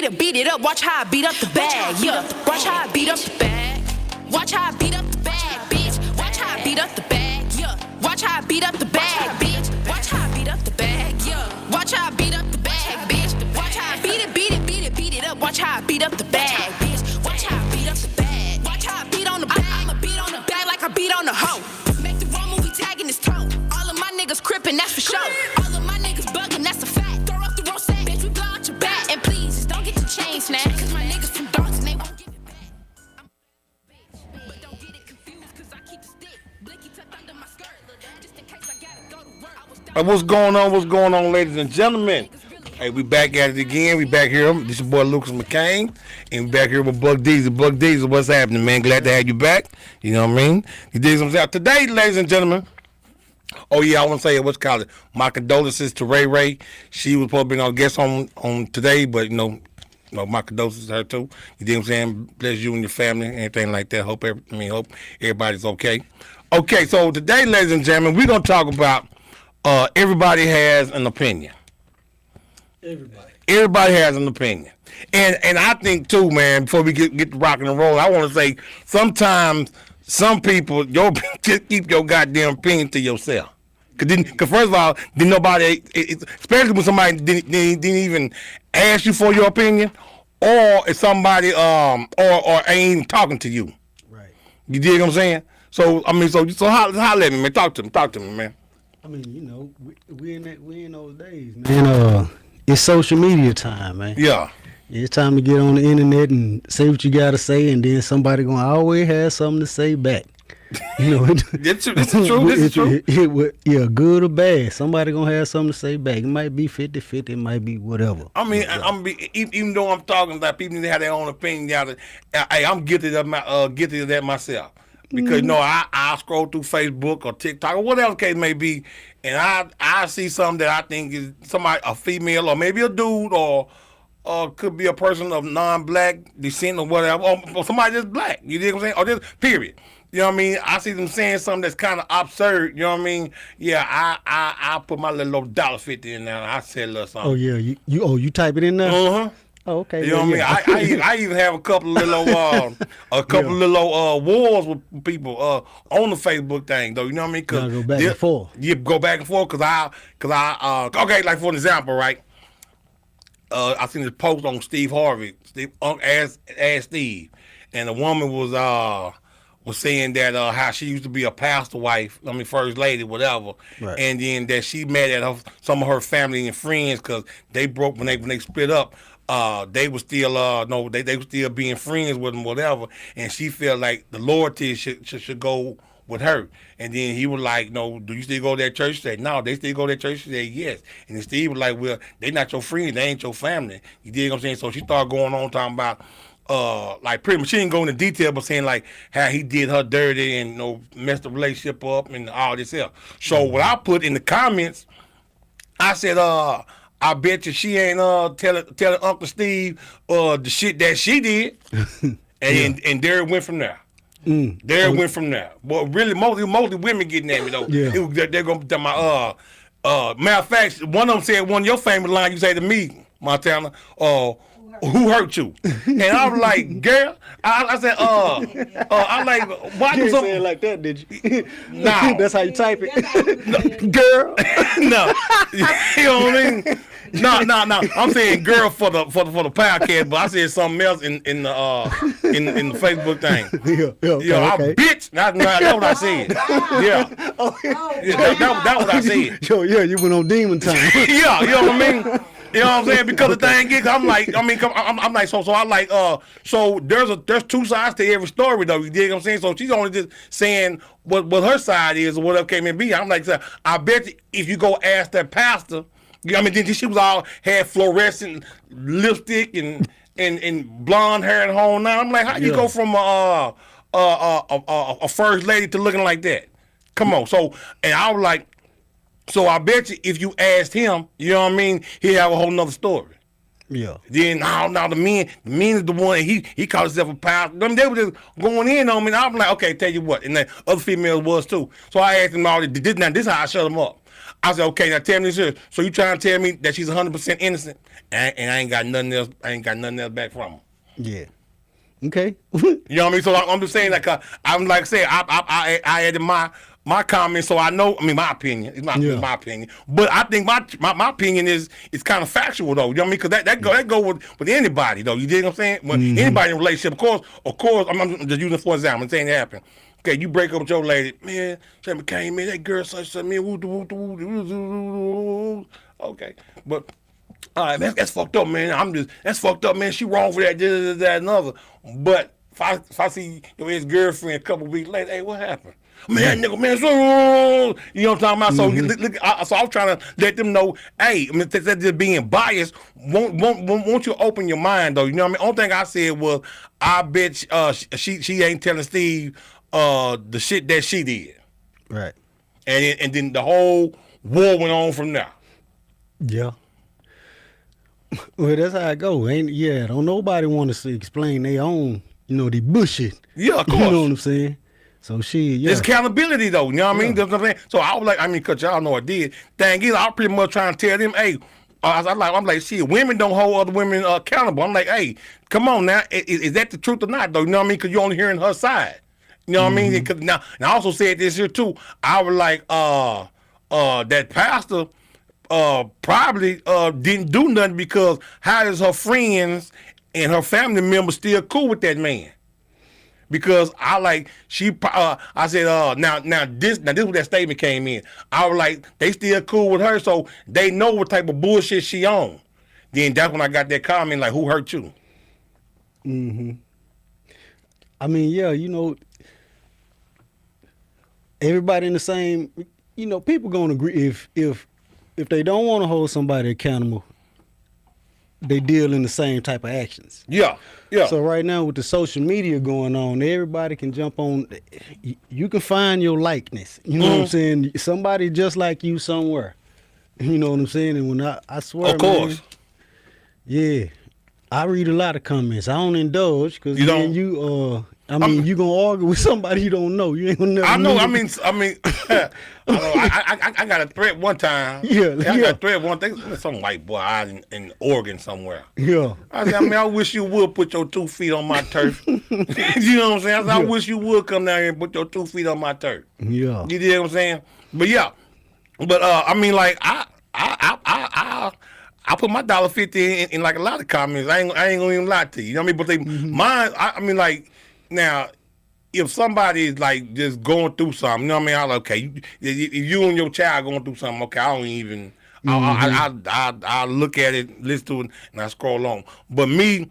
beat it up. Watch how I beat up the bag. Yeah, watch how I beat up the bag. Watch how I beat up the bag, bitch. Watch how I beat up the bag. Yeah, watch how I beat up the bag, bitch. Watch how I beat up the bag. Yeah, watch how I beat up the bag, bitch. Watch how I beat it up. Watch how I beat up the bag, bitch. Watch how I beat up the bag. Watch how I beat on the bag. I'ma beat on the bag like I beat on the hoe. Make the wrong movie tagging his toe. All of my niggas crippin', that's for sure. All of my niggas buggin', that's a fact. Throw up the road saying, bitch, we blow out your back. And please, just don't get your chain snatched. Cause my niggas from Darts and they won't give it back. But don't get it confused, cause I keep the stick. Blicky tucked under my skirt. Just in case I gotta go to work. What's going on? What's going on, ladies and gentlemen? Hey, we back at it again. We back here. This is your boy Lucas McCain, and we back here with Buck Diesel. Buck Diesel, what's happening, man? Glad to have you back. You know what I mean? You dig what I'm saying? Today, ladies and gentlemen. Oh yeah, I want to say what's called it. My condolences to Ray Ray. She was supposed to be our guest on today, but my condolences to her too. You dig what I'm saying? Bless you and your family, anything like that. Hope everybody's okay. Okay, so today, ladies and gentlemen, we're gonna talk about everybody has an opinion. Everybody has an opinion. And I think too, man, before we get to rocking and roll, I want to say sometimes some people, just keep your goddamn opinion to yourself. Cause first of all, didn't nobody, especially when somebody didn't even ask you for your opinion, or if somebody or ain't even talking to you. Right. You dig what I'm saying? So I mean, so holler at me, man. Talk to me, man. I mean, we in those days, man. It's social media time, man. Yeah. It's time to get on the internet and say what you gotta say, and then somebody gonna always have something to say back. This is true. Yeah, good or bad. Somebody gonna have something to say back. It might be 50-50, it might be whatever. I mean, even though I'm talking about people that have their own opinion, I'm guilty of that myself. Because I scroll through Facebook or TikTok or whatever the case may be, and I see something that I think is somebody, a female or maybe a dude or could be a person of non-black descent or whatever, or somebody just black. You dig what I'm saying? Or just period. You know what I mean? I see them saying something that's kind of absurd. You know what I mean? Yeah, I put my little $1.50 in there and I say a little something. Oh yeah, you type it in there. Uh-huh. Oh, okay. You know what I mean? I even have a couple of little wars with people on the Facebook thing though. You know what I mean? Cause go back and forth. You go back and forth because I okay, like for an example, right? I seen this post on Steve Harvey. Ask Steve, and the woman was saying that how she used to be a pastor wife, first lady, whatever, right. And then that she mad at some of her family and friends because they broke when they split up. They were still they were still being friends with them, whatever, and she felt like the loyalty should go with her. And then he was like, "No, do you still go to that church?" She said, "No, they still go to that church." She said, "Yes." And then Steve was like, "Well, they not your friends, they ain't your family." You dig what I'm saying? So she started going on talking about like pretty much she didn't go into detail, but saying like how he did her dirty and messed the relationship up and all this stuff. So what I put in the comments, I said, I bet you she ain't telling Uncle Steve the shit that she did, and there it went from there. There it went from there. But really, mostly women getting at me though. Yeah. They're gonna tell my matter of fact, one of them said one of your famous lines you say to me, Montana, who hurt you? And I was like, girl, I said, I'm like, why you do say it like that, did you? No. That's how you type it. No, girl. No. You know what I mean? No. I'm saying girl for the podcast, but I said something else in the Facebook thing. Okay. Bitch. That's what I said. Yeah. That what I said. Yo, yeah, you went on demon time. Yeah, you know what I mean? You know what I'm saying? Because the thing is, I'm like, so I like, so there's two sides to every story though. You dig what I'm saying? So she's only just saying what her side is or whatever came and be. I'm like, I bet you if you go ask that pastor, then she was all had fluorescent lipstick and blonde hair and whole now. I'm like, how you go from a first lady to looking like that? Come on. So and I was like. So I bet you if you asked him, you know what I mean, he'd have a whole nother story. Yeah. Then now the men is the one he called himself a pastor. They were just going in on me. And I'm like, okay, tell you what, and then other females was too. So I asked him all this. This is how I shut him up. I said, okay, now tell me this. So you trying to tell me that she's 100% innocent, and I ain't got nothing else. I ain't got nothing else back from her. Yeah. Okay. You know what I mean? So I'm just saying, like, I'm like saying, I added my comments, so I know. I mean, my opinion. It's my opinion. But I think my opinion is kind of factual though. You know what I mean? Because that go with anybody though. You dig what I'm saying? When anybody in a relationship, of course, I'm just using it for example. I'm saying it happened. Okay, you break up with your lady, man. Something came in, that girl such man. Okay, but. All right, that's fucked up, man. That's fucked up, man. She wrong for that, that, and other. But if I see your ex-girlfriend a couple weeks later, hey, what happened? Man, that nigga, man, so, you know what I'm talking about? So I'm trying to let them know, hey, I mean, that's just being biased. Won't you open your mind, though? You know what I mean? Only thing I said was, I bet she ain't telling Steve the shit that she did. Right. And then the whole war went on from there. Yeah. Well, that's how it go. Don't nobody want to explain their own, the bullshit. Yeah, of course. You know what I'm saying? So There's accountability though, you know what I mean? That's what I'm saying. So I was like, cause y'all know I did. Thing is, I was pretty much trying to tell them, hey, I'm like, shit, women don't hold other women accountable. I'm like, hey, come on now, is that the truth or not though? You know what I mean? Cause you're only hearing her side. You know what I mean? Cause now, and I also said this here too. I was like, that pastor probably didn't do nothing because how is her friends and her family members still cool with that man? Because I said now this where that statement came in. I was like, they still cool with her, so they know what type of bullshit she on. Then that's when I got that comment like, who hurt you? Mm-hmm. I mean, everybody in the same. People gonna agree if they don't want to hold somebody accountable, they deal in the same type of actions. Yeah. So right now with the social media going on, everybody can jump on. You can find your likeness. You know what I'm saying? Somebody just like you somewhere. You know what I'm saying? And when I swear, of course, man, yeah, I read a lot of comments. I don't indulge because you gonna argue with somebody you don't know. You ain't gonna never. I know. I mean, I got a threat one time. I got a threat one thing. Some white boy out in Oregon somewhere. Yeah. I said, I wish you would put your 2 feet on my turf. You know what I'm saying? I said, I wish you would come down here and put your 2 feet on my turf. Yeah. You know what I'm saying? But yeah. But I mean, like I put my $1.50 in like a lot of comments. I ain't gonna even lie to you. You know what I mean? But they mine. I mean, like. Now, if somebody is like just going through something, you know what I mean? I'm like, okay, if you and your child going through something, okay, I don't even. I look at it, listen to it, and I scroll on. But me,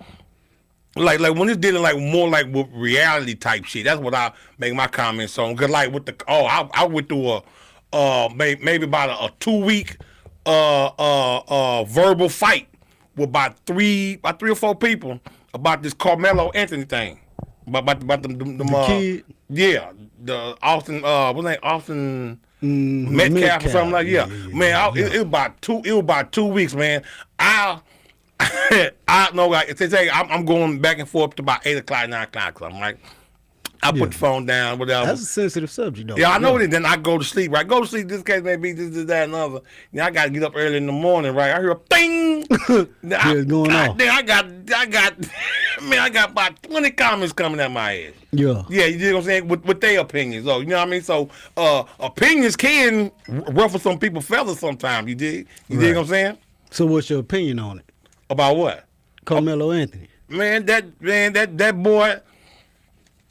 like when it's dealing like more like with reality type shit, that's what I make my comments on. Cause like with I went through maybe about a 2-week verbal fight with about three or four people about this Carmelo Anthony thing. About the kid? Yeah, the Austin, what's name? Austin Metcalf or something like that. Yeah. Man, it was about 2 weeks, man. I know, like, they say I'm going back and forth to about 8 o'clock, 9 o'clock. I'm like, I put the phone down, whatever. That's a sensitive subject, though. Yeah, I know it. Then I go to sleep, right? Go to sleep. This case may be this, that, and other. Then I got to get up early in the morning, right? I hear a bing. What's going on? Then I got about 20 comments coming at my head. Yeah. Yeah, you know what I'm saying? With their opinions, though. You know what I mean? So, opinions can ruffle some people's feathers sometimes. You dig? You dig what I'm saying? So, what's your opinion on it? About what? Carmelo Anthony. Man, that boy.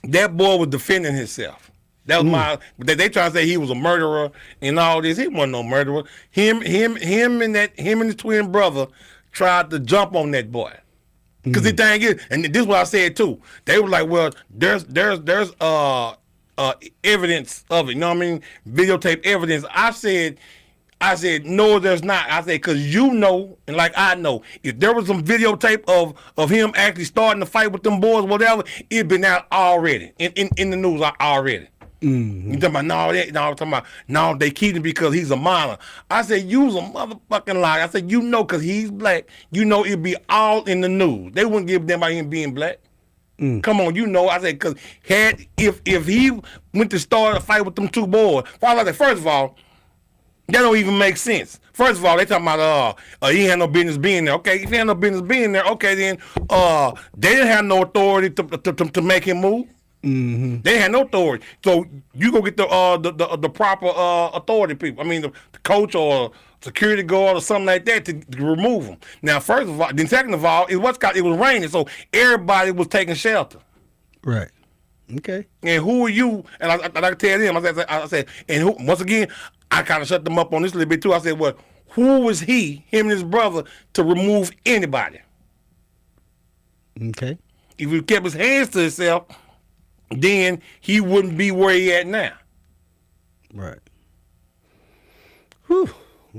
That boy was defending himself. That was they trying to say he was a murderer and all this. He wasn't no murderer. Him and his twin brother tried to jump on that boy. Because the thing is, and this is what I said too. They were like, well, there's evidence of it. You know what I mean? Videotape evidence. I said, no, there's not. I said, because you know, and like I know, if there was some videotape of him actually starting to fight with them boys, whatever, it'd been out already, in the news already. You talking about, I'm talking about, no, they keep him because he's a minor. I said, you's a motherfucking liar. I said, you know, because he's black, you know it'd be all in the news. They wouldn't give them about him being black. Come on, you know. I said, because if he went to start a fight with them two boys, first of all, That don't even make sense. First of all, they talking about he had no business being there. Okay, if he had no business being there, okay then they didn't have no authority to make him move. Mm-hmm. They had no authority. So you go get the proper authority people. I mean the coach or security guard or something like that to remove him. Now, first of all, then second of all, it was raining, so everybody was taking shelter. Right. Okay. And who are you? And I tell them, I said, and who, once again, I kind of shut them up on this a little bit too. I said, well, who was him and his brother, to remove anybody? Okay. If he kept his hands to himself, then he wouldn't be where he at now. Right. Whew.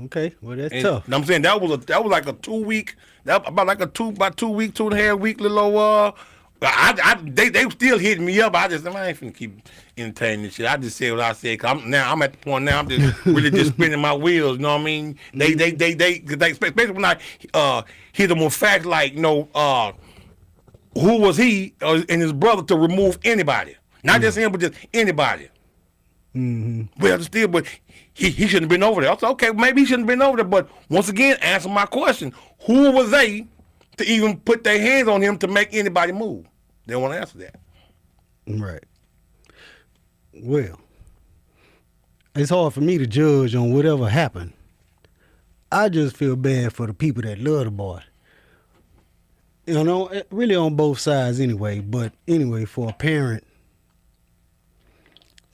Okay. Well, that's And tough. I'm saying that was like a 2 week, about 2 week, 2.5 week little they still hitting me up. I ain't finna keep entertaining this shit. I just said what I said. Cause I'm at the point now. I'm just really just spinning my wheels. You know what I mean? They especially when I hit them with facts like, you know, who was he and his brother to remove anybody? Not just him, but just anybody. Mm-hmm. Well, still, but he shouldn't have been over there. I said, okay, maybe he shouldn't have been over there. But once again, answer my question: who was they to even put their hands on him to make anybody move? They don't want to answer that. Right. Well, it's hard for me to judge on whatever happened. I just feel bad for the people that love the boy. You know, really on both sides anyway. But anyway, for a parent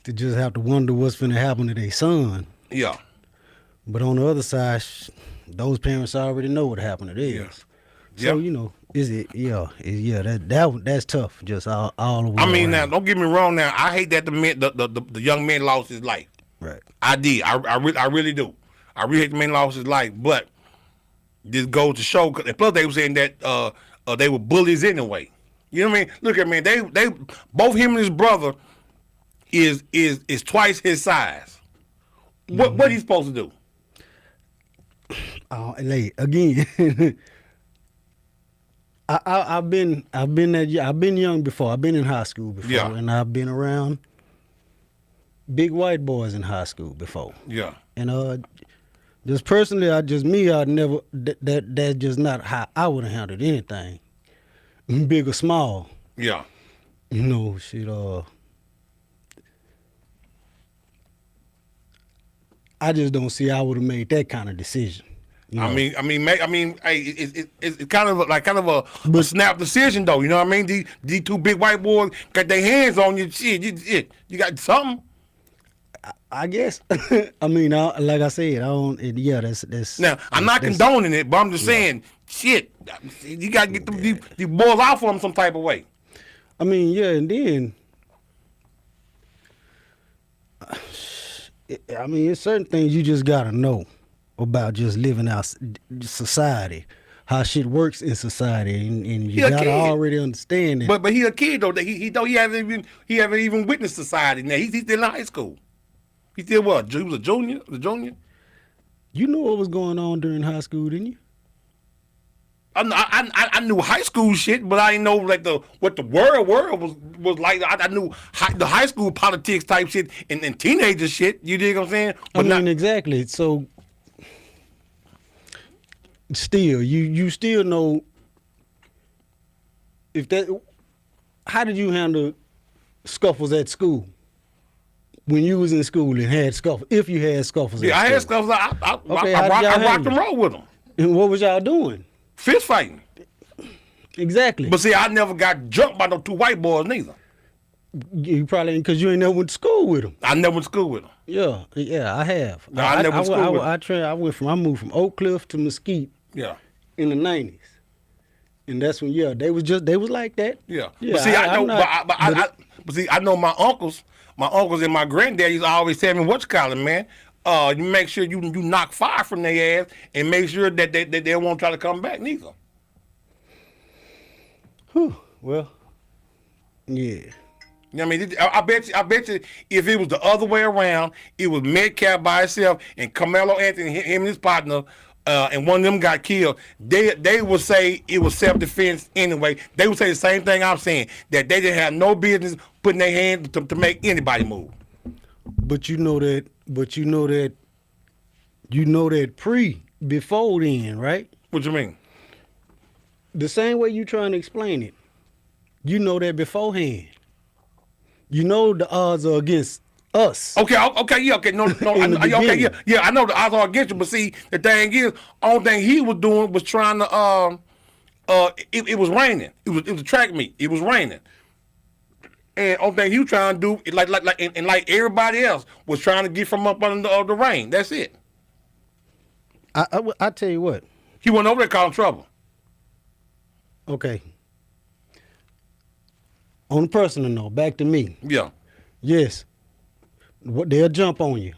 to just have to wonder what's going to happen to their son. Yeah. But on the other side, those parents already know what happened to theirs. Yeah. So, you know, that's tough, just all the way I mean, around. now, don't get me wrong. Now, I hate that the young man lost his life. Right. I did. I really do. I really hate the man lost his life. But this goes to show. And plus, they were saying that they were bullies anyway. You know what I mean? Look at me. They both him and his brother is twice his size. What he supposed to do? Again. I've been young before. I've been in high school before, Yeah. and I've been around big white boys in high school before. Yeah. And just personally, I'd never. That's just not how I would have handled anything, big or small. Yeah. You know, shit. I just don't see I would have made that kind of decision. You know? I mean, hey, it's kind of a snap decision though. You know what I mean? These two big white boys got their hands on you. Shit, you got something. I guess. I mean, like I said, I don't. Yeah, that's. Now, I'm not condoning it, but I'm just saying, shit, you got to get these boys out for them some type of way. I mean, yeah, and then. I mean, it's certain things you just gotta know about just living out society, how shit works in society, and you gotta already understand it. But he a kid though. He haven't even witnessed society. Now he's still in high school. He still what? He was a junior. The junior. You knew what was going on during high school, didn't you? I knew high school shit, but I didn't know like what the world was like. I knew the high school politics type shit and teenager shit. You dig what I'm saying? But exactly. So still, you still know if that. How did you handle scuffles at school? When you was in school and had scuffles, if you had scuffles. Yeah, I had scuffles. I rocked and roll with them. And what was y'all doing? Fist fighting. Exactly. But see, I never got jumped by no two white boys neither. You probably because you ain't never went to school with them. I never went to school with them. Yeah, I have. No, I never went to school with them. I moved from Oak Cliff to Mesquite. Yeah. In the 90s, and that's when they was like that. Yeah. But see, I know my uncles and my granddaddies always tell me, what you call it, man? You make sure you knock fire from their ass and make sure that they won't try to come back neither. Whew. Well, yeah. You know what I mean? I bet you if it was the other way around, it was Metcalf by himself and Carmelo Anthony, him and his partner, and one of them got killed, they would say it was self-defense anyway. They would say the same thing I'm saying, that they didn't have no business putting their hands to make anybody move. But you know that You know that before then, right? What you mean? The same way you trying to explain it. You know that beforehand. You know the odds are against us. Okay, yeah, okay, no, In the okay, beginning. yeah, I know the odds are against you, but see, the thing is, only thing he was doing was trying to, it was raining. It was a track meet. It was raining, and only thing he was trying to do, like everybody else was trying to get from up under the rain. That's it. I tell you what. He went over there causing trouble. Okay. On a personal note, back to me. Yeah. Yes. They'll jump on you.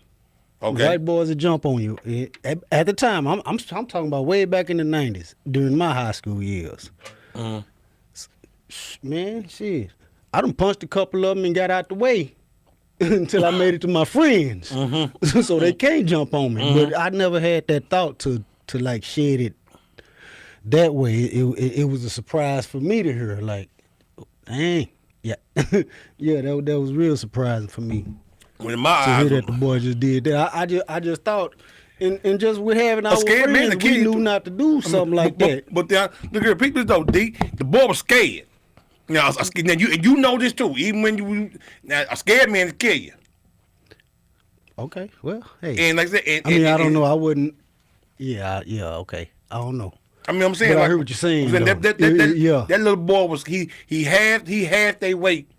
Okay. White boys will jump on you. At the time, I'm talking about way back in the 90s, during my high school years. Man, shit. I done punched a couple of them and got out the way until I made it to my friends. So they can't jump on me. But I never had that thought to like shed it that way. It was a surprise for me to hear, like, dang. Yeah. Yeah, that was real surprising for me. When in my To eyes, hear that the boy just did that. I just thought, and just with having our scared man, friends, the kid- we knew not to do something like that. But look here, people though, D, the boy was scared. Now, now you know this too. Even when now a scared man will kill you. Okay, well, hey. And like I said, I don't know. I wouldn't. Yeah, okay. I don't know. I mean, I'm saying, But I like, heard what you're saying, That, though. Yeah. that little boy was he had their weight,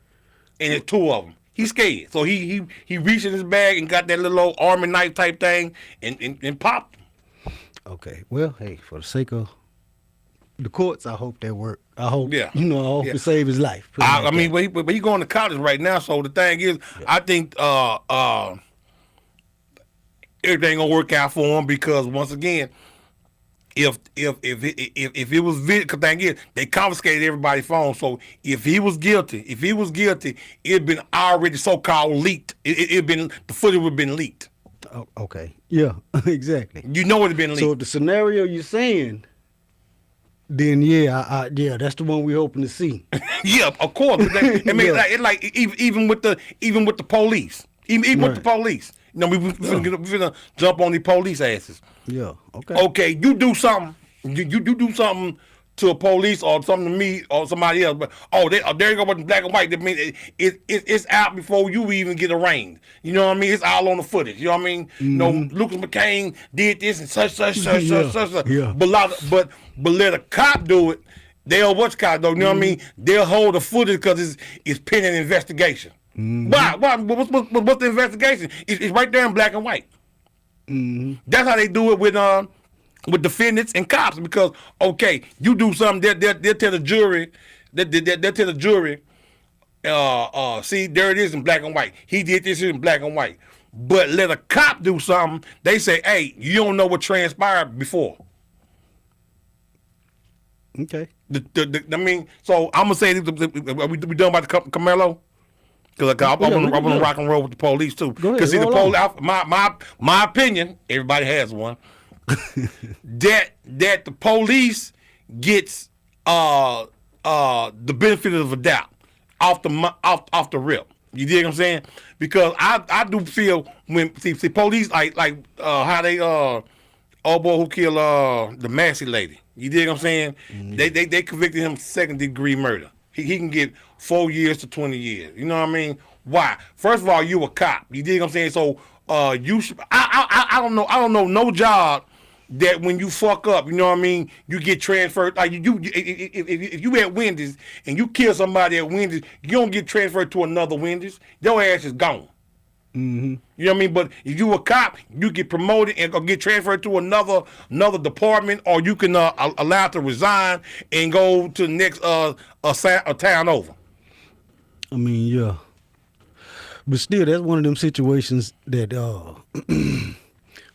and it's two of them. He's scared, so he reached in his bag and got that little old army knife type thing and popped him. Okay, well, hey, for the sake of the courts, I hope that work. I hope, Yeah. I hope Yeah. it save his life. Put it I like mean, that. but he going to college right now, so the thing is, I think everything gonna work out for him because once again, if it was because thing is they confiscated everybody's phone, so if he was guilty, it'd been already so-called leaked. It'd been the footage would have been leaked. Oh, okay, yeah, exactly. You know it'd been leaked. So if the scenario you're saying, then yeah, yeah, that's the one we're hoping to see. Yeah, of course. But I mean, Yeah. even with the police, even with the Right. police. You know, we finna jump on the police asses. Yeah, okay. Okay, you do something. You do something to a police or something to me or somebody else. But there you go with the black and white. That means it's out before you even get arraigned. You know what I mean? It's all on the footage. You know what I mean? You know, Lucas McCain did this and such. Yeah. But let a cop do it. They'll what's cop though? You know what I mean? They'll hold the footage because it's pending investigation. Why? What's the investigation? It's right there in black and white. That's how they do it with defendants and cops because okay, you do something, they'll tell the jury, they'll tell the jury, see there it is in black and white. He did this in black and white. But let a cop do something, they say, hey, you don't know what transpired before. Okay. I mean, so I'm gonna say, we done about the Carmelo? Because I want to rock and roll with the police too. Go ahead, Because see, the roll police, my opinion, everybody has one. that the police gets the benefit of the doubt off the rip. You dig what I'm saying? Because I do feel when see police like how they old boy who killed the Massey lady. You dig what I'm saying? They convicted him 2nd-degree murder. He can get 4 years to 20 years. You know what I mean? Why? First of all, you a cop. You dig what I'm saying? So you should. I don't know no job that when you fuck up, you know what I mean, you get transferred. Like if you at Wendy's and you kill somebody at Wendy's, you don't get transferred to another Wendy's. Your ass is gone. You know what I mean? But if you a cop, you get promoted and or get transferred to another department, or you can allowed to resign and go to the next a town over. I mean, yeah. But still, that's one of them situations that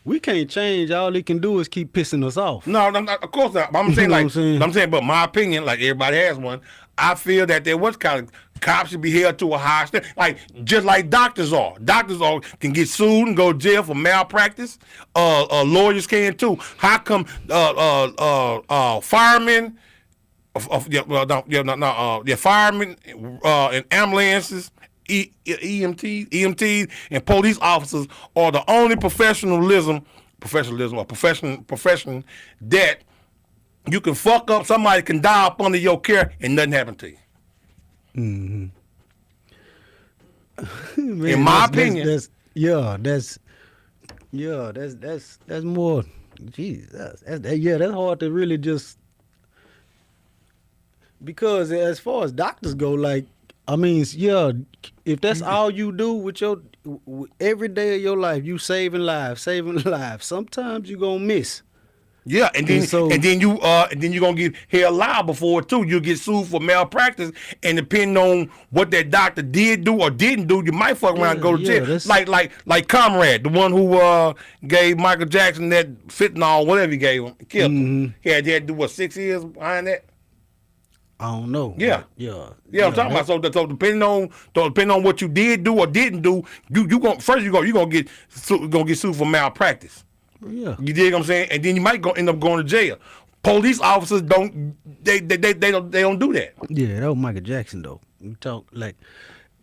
we can't change. All it can do is keep pissing us off. No, of course not. I'm saying know like what I'm saying? I'm saying, but my opinion, like everybody has one. I feel that there was kind of cops should be held to a high standard, like just like doctors are. Doctors can get sued and go to jail for malpractice. Lawyers can too. How come firemen, firemen and ambulances, EMTs and police officers are the only professionalism professionalism or profession that you can fuck up, somebody can die up under your care and nothing happen to you. Man, In my opinion. that's more. Jesus, that's hard to really just, because as far as doctors go, like, I mean, yeah, if that's all you do with your every day of your life, you saving lives. Sometimes you gonna miss. Yeah, and then you gonna get held liable for it too. You'll get sued for malpractice, and depending on what that doctor did do or didn't do, you might fuck around and go to jail. Like Comrade, the one who gave Michael Jackson that fentanyl, whatever he gave him, killed him. He had to do what, 6 years behind that? I don't know. Yeah, yeah. I'm talking about. So depending on what you did do or didn't do, you gonna get sued for malpractice. Yeah. You dig what I'm saying? And then you might end up going to jail. Police officers don't do that. Yeah, that was Michael Jackson though. We talk like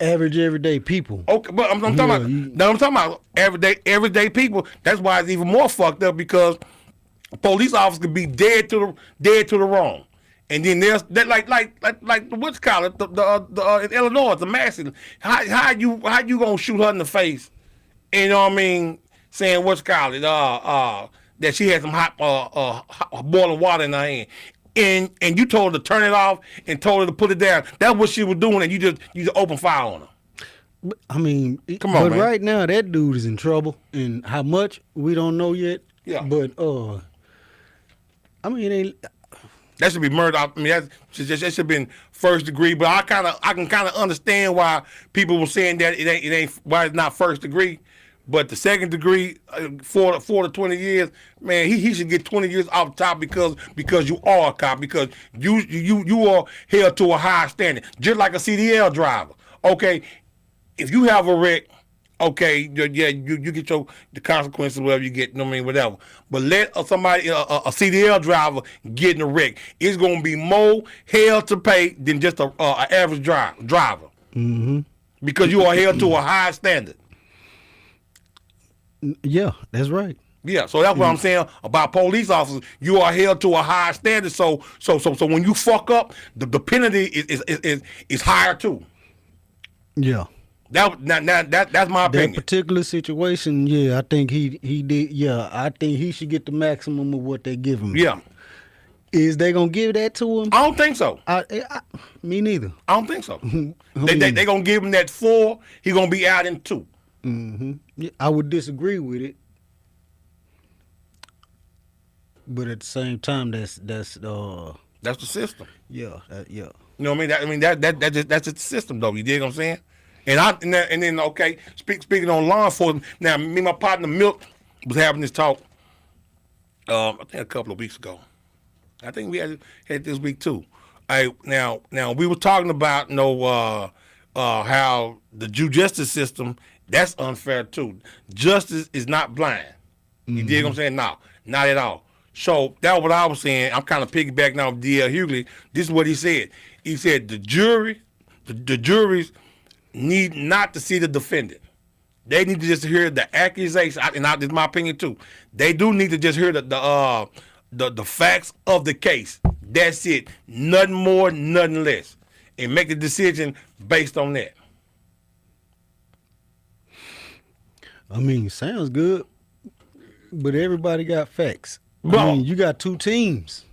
average everyday people. Okay, but I'm talking about everyday people. That's why it's even more fucked up, because police officers could be dead to the wrong. And then there's that like the what's called it, in Illinois, the massacre. How you gonna shoot her in the face? You know what I mean? Saying what's called it, that she had some hot boiling water in her hand, and you told her to turn it off and told her to put it down. That's what she was doing, and you just open fire on her. I mean, come on, but man. Right now that dude is in trouble, and how much we don't know yet. Yeah. But I mean, that should be murder. I mean, that should have been first degree. But I can kind of understand why people were saying that it ain't why it's not first degree. But the second degree, 4 to 20 years, man, he should get 20 years off the top because you are a cop, because you are held to a high standard, just like a CDL driver. Okay, if you have a wreck, okay, yeah, you get the consequences, whatever you get, you know what I mean, whatever. But let somebody, a CDL driver, get in a wreck. It's gonna be more hell to pay than just a average driver, because you are held to a high standard. Yeah, that's right. Yeah, so that's what I'm saying about police officers. You are held to a high standard. So when you fuck up, the penalty is higher too. Yeah. That's my opinion. That particular situation, yeah, I think he did. Yeah, I think he should get the maximum of what they give him. Yeah. Is they gonna give that to him? I don't think so. Me neither. I don't think so. they gonna give him that 4. He gonna be out in 2. Yeah, I would disagree with it, but at the same time, that's the system. Yeah, yeah. You know what I mean? That's just the system, though. You dig what I'm saying? And then okay, speaking on law enforcement. Now, me and my partner Milk was having this talk. I think a couple of weeks ago. I think we had this week too. Now we were talking about how the justice system. That's unfair too. Justice is not blind. You dig what I'm saying? No, not at all. So that's what I was saying. I'm kind of piggybacking off D.L. Hughley. This is what he said. He said the juries need not to see the defendant. They need to just hear the accusation. And this is my opinion too. They do need to just hear the facts of the case. That's it. Nothing more, nothing less, and make a decision based on that. I mean, sounds good, but everybody got facts. Well, I mean, you got 2 teams.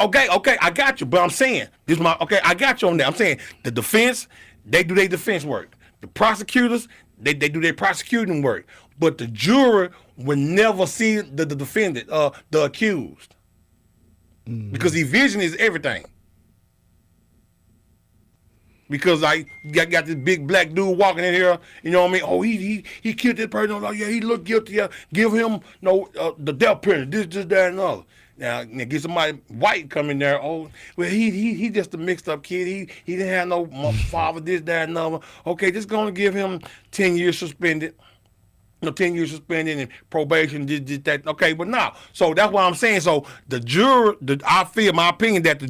Okay, I got you. But I'm saying I got you on that. I'm saying the defense, they do their defense work. The prosecutors, they do their prosecuting work. But the jury will never see the defendant, the accused, because the vision is everything. Because got this big black dude walking in here, you know what I mean? Oh, he killed this person. Oh, yeah, he looked guilty. Yeah. Give him the death penalty. This, that, and other. Now get somebody white come in there. Oh, well, he just a mixed up kid. He didn't have no father. This, that, and other. Okay, just gonna give him 10 years suspended. 10 years suspended and probation. This, that. Okay, but now, so that's what I'm saying. So the jury, I feel, my opinion, that the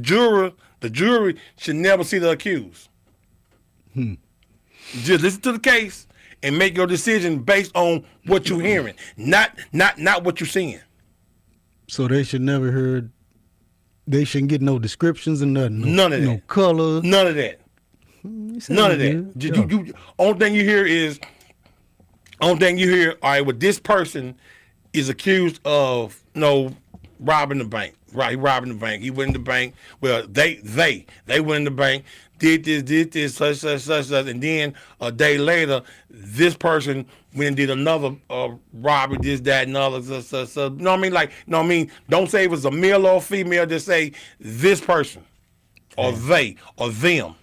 jury should never see the accused. Just listen to the case and make your decision based on what you're hearing, not what you're seeing. So they should never heard. They shouldn't get no descriptions and nothing. None of that. No color. None of that. None of that. Only thing you hear is, all right, well, this person is accused of robbing the bank. Right, he robbing the bank. He went in the bank. Well, they went in the bank, did this, such, and then a day later, this person went and did another robbery, this, that, and other. You know what I mean? Like, you know what I mean? Don't say it was a male or female. Just say this person, or they, or them.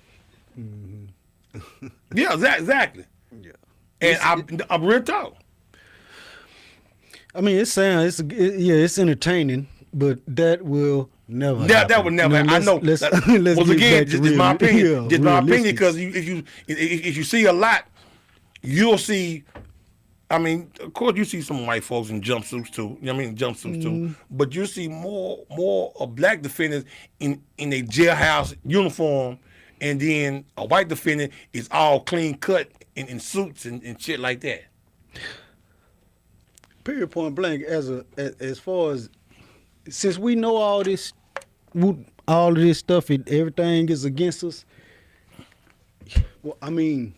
Mm-hmm. Yeah, exactly. Yeah, and I'm real talk. I mean, it's entertaining, but that will never. That would never. I know. Let's once again, just my opinion. Yeah, just my opinion, because if you see a lot, you'll see. I mean, of course, you see some white folks in jumpsuits too. You know what I mean, jumpsuits too. But you see more of black defendants in a jailhouse uniform, and then a white defendant is all clean cut in suits and shit like that. Period, point blank. As far as, since we know all this stuff, everything is against us. Well, I mean,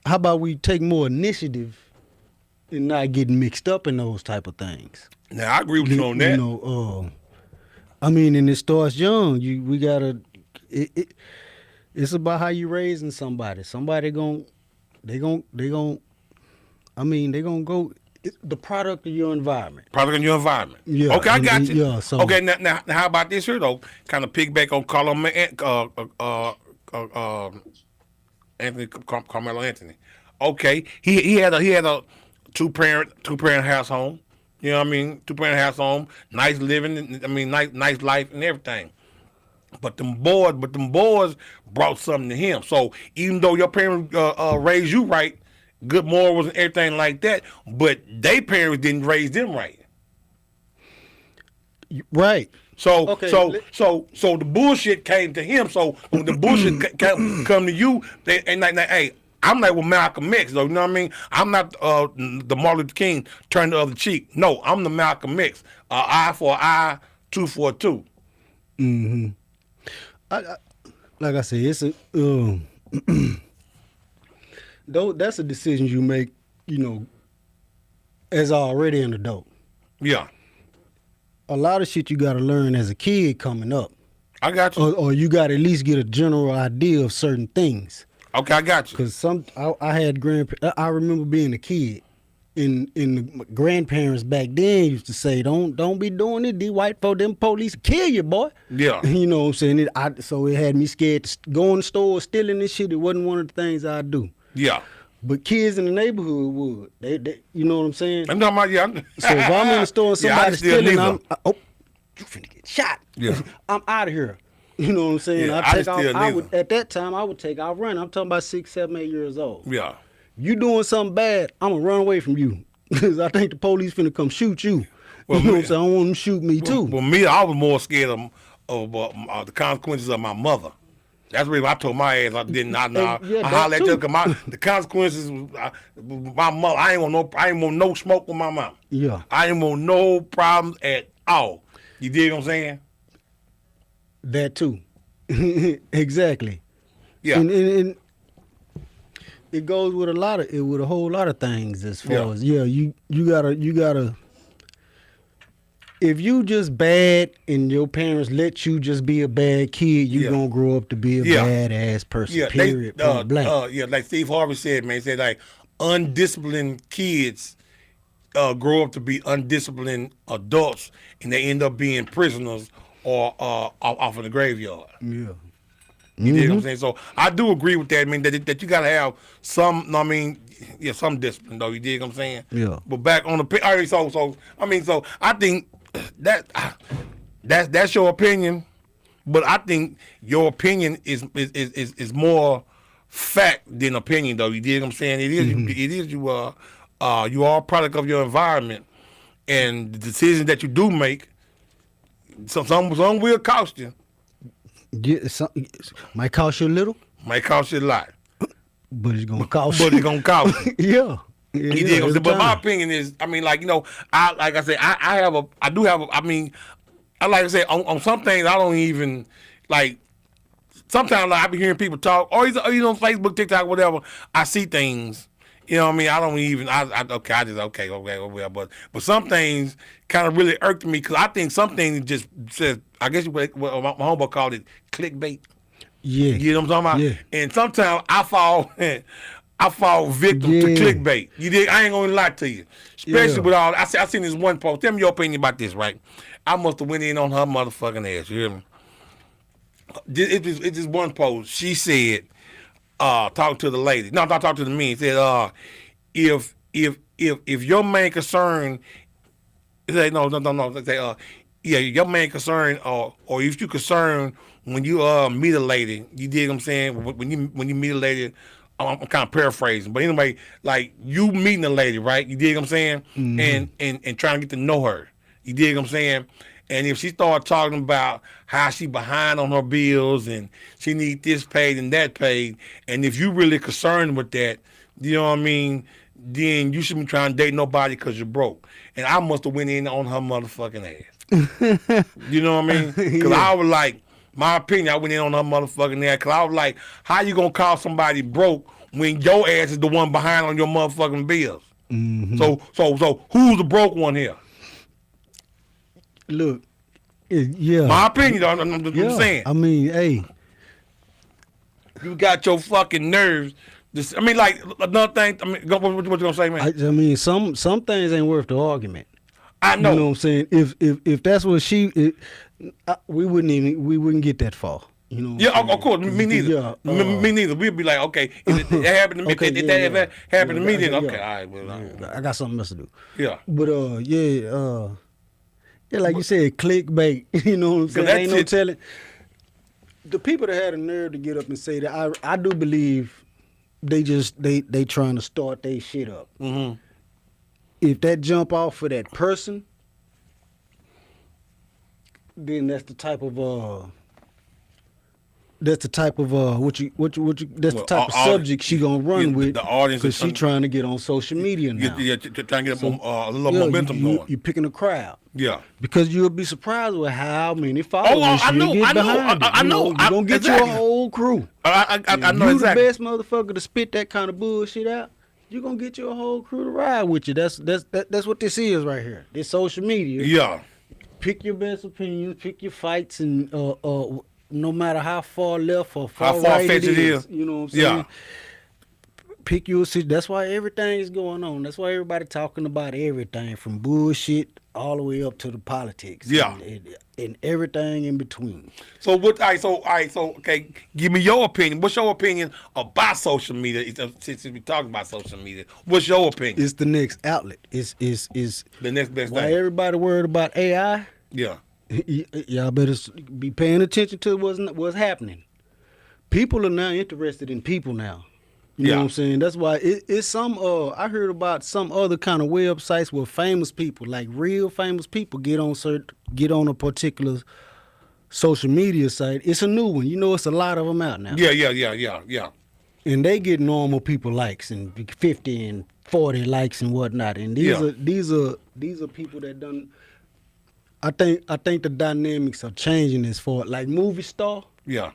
how about we take more initiative and not getting mixed up in those type of things? Now, I agree with you on that. You know, I mean, and it starts young. We gotta. It's about how you raising somebody. Somebody they gonna go the product of your environment. Product of your environment. Yeah. Okay, I got you. Yeah. So okay, now how about this here though? Kind of piggyback on Carmelo Anthony. Okay, he had a two parent house home. You know what I mean? 2-parent house home, nice living. I mean, nice life and everything. But them boys brought something to him. So even though your parents raised you right, good morals and everything like that, but they parents didn't raise them right. Right. So okay. so the bullshit came to him. So when the bullshit come to you, they like, hey, I'm like with Malcolm X, though. You know what I mean? I'm not the Martin Luther King turn the other cheek. No, I'm the Malcolm X. Eye for an eye, tooth for a tooth. Mm-hmm. Like I said, it's a though that's a decision you make, you know, as already an adult. Yeah. A lot of shit you got to learn as a kid coming up. I got you. Or you got to at least get a general idea of certain things. Okay, I got you. Because I had I remember being a kid, and the grandparents back then used to say, "Don't be doing it. These white folk, them police kill you, boy." Yeah. You know what I'm saying? So it had me scared to go in the store stealing this shit. It wasn't one of the things I'd do. Yeah. But kids in the neighborhood would. They you know what I'm saying? I'm talking about, yeah. So if I'm in the store and somebody's stealing, you finna get shot. Yeah. I'm out of here. You know what I'm saying? Yeah, At that time, I would take off running. I'm talking about 6, 7, 8 years old. Yeah. You doing something bad, I'm going to run away from you. Because I think the police finna come shoot you. Well, you know what I'm saying? I don't want them to shoot me, too. Well, me, I was more scared of the consequences of my mother. That's the reason I told my ass I didn't. I hollered at you because the consequences was my mother. I ain't want no smoke with my mom. Yeah. I ain't want no problems at all. You dig what I'm saying? That too. Exactly. Yeah. And it goes with a whole lot of things as far as you gotta if you just bad and your parents let you just be a bad kid, you gonna grow up to be a badass person. Yeah. Period. Blank. Like Steve Harvey said, man, he said like undisciplined kids grow up to be undisciplined adults and they end up being prisoners or off in the graveyard. Yeah. You dig what I'm saying? So I do agree with that. I mean, that you got to have some, some discipline, though. You dig what I'm saying? Yeah. But back on the, all right, so I think that's your opinion, but I think your opinion is more fact than opinion, though. You dig what I'm saying? It is you are a product of your environment, and the decisions that you do make, some will cost you. Yeah, might cost you a little. Might cost you a lot. but it's gonna cost. But it's gonna cost. yeah. You dig what I'm saying? But my time. opinion is, I mean, like, you know, I do have a, I mean, I like to say on some things I don't even like. Sometimes like, I be hearing people talk, or you know, Facebook, TikTok, whatever. I see things, you know what I mean. I don't even. Okay, well, but some things kind of really irked me because I think some things just says. I guess what my homeboy called it clickbait. Yeah. You know what I'm talking about? Yeah. And sometimes I fall victim to clickbait. You dig? I ain't gonna lie to you. Especially with all I seen this one post. Tell me your opinion about this, right? I must have went in on her motherfucking ass. You hear me? It's just one post. She said, talking to the lady. No, not talking to the men. Said, if your main concern, say no. Say, yeah, your main concern, or if you concerned when you meet a lady, you dig what I'm saying? When you meet a lady, I'm kind of paraphrasing, but anyway, like you meeting a lady, right? You dig what I'm saying? Mm-hmm. And trying to get to know her. You dig what I'm saying? And if she start talking about how she behind on her bills and she need this paid and that paid, and if you really concerned with that, you know what I mean, then you shouldn't be trying to date nobody because you're broke. And I must have went in on her motherfucking ass. You know what I mean? Because I was like, my opinion, I went in on her motherfucking ass because I was like, how you going to call somebody broke when your ass is the one behind on your motherfucking bills? Mm-hmm. So who's the broke one here? Look, yeah. My opinion, I'm saying. I mean, hey. You got your fucking nerves. I mean, like, another thing, I mean, what you gonna say, man? I mean, some things ain't worth the argument. I know. You know what I'm saying? If that's what we wouldn't get that far. You know? Yeah, of course. Me neither. Yeah, me neither. We'd be like, okay, if it happened to me, okay, if that happened to me, then okay, all right. Well, I got something else to do. Yeah. But yeah, like you said, clickbait. You know what I'm saying? Ain't no telling. The people that had the nerve to get up and say that, I do believe they trying to start their shit up. Mm-hmm. If that jump off for that person, then that's the type of subject she gonna run with. The audience, because she trying to get on social media now. Yeah, trying to get a little momentum going. You picking a crowd. Yeah. Because you'll be surprised with how many followers I know. You're gonna get you a whole crew. I know you exactly. the best motherfucker to spit that kind of bullshit out. You're gonna get you a whole crew to ride with you. That's what this is right here. This social media. Yeah. Pick your best opinions, pick your fights, and no matter how far left or far right it is. You know what I'm saying? Yeah. Pick your situation. That's why everything is going on. That's why everybody talking about everything from bullshit all the way up to the politics. Yeah. And everything in between. So okay, give me your opinion. What's your opinion about social media? Since we talking about social media, what's your opinion? It's the next outlet. It's the next best why thing. Everybody worried about AI. Yeah. Y'all better be paying attention to what's happening. People are now interested in people now. You know what I'm saying? That's why it's some. I heard about some other kind of websites where famous people, like real famous people, get on a particular social media site. It's a new one. You know, it's a lot of them out now. Yeah. And they get normal people likes and 50 and 40 likes and whatnot. And these are people that done. I think the dynamics are changing as far like movie star. Yeah.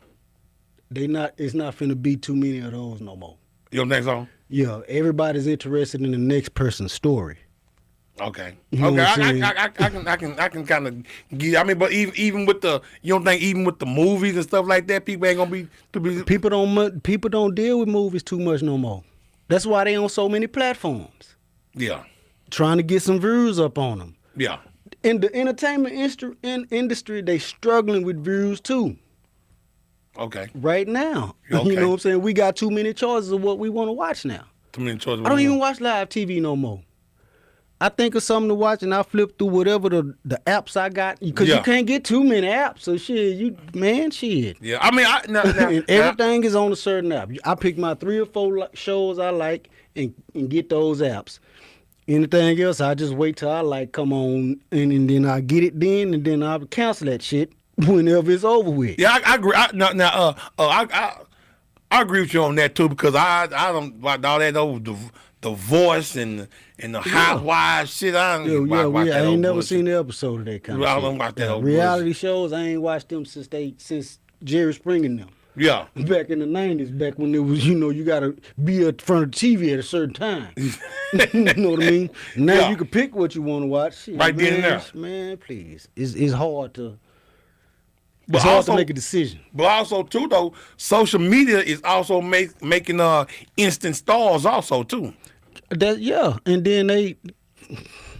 It's not finna be too many of those no more. Your next song? Yeah, everybody's interested in the next person's story. Okay. You know I can kind of get. I mean, but even with the, you don't think even with the movies and stuff like that, people ain't gonna be. People don't deal with movies too much no more. That's why they on so many platforms. Yeah. Trying to get some views up on them. Yeah. In the entertainment industry, they struggling with views too. Okay. Right now. Okay. You know what I'm saying? We got too many choices of what we want to watch now. Too many choices. I don't even watch live TV no more. I think of something to watch and I flip through whatever the apps I got. Because you can't get too many apps. So shit. Yeah. I mean, and everything is on a certain app. I pick my 3 or 4 shows I like and get those apps. Anything else, I just wait till I like come on and then I get it then and then I'll cancel that shit whenever it's over with. Yeah, I agree. I agree with you on that too because I don't like all that old the voice and the housewives shit. I don't watch that I ain't old never bullshit. seen the episode of that kind of I shit. don't watch that old reality shows. I ain't watched them since Jerry Springer and them. Yeah. Back in the 90s, back when it was, you gotta be in front of the TV at a certain time. You know what I mean? Now you can pick what you want to watch. Shit, right then and there. Man, please. It's hard to to make a decision. But also too though, social media is also making instant stars also too. And then they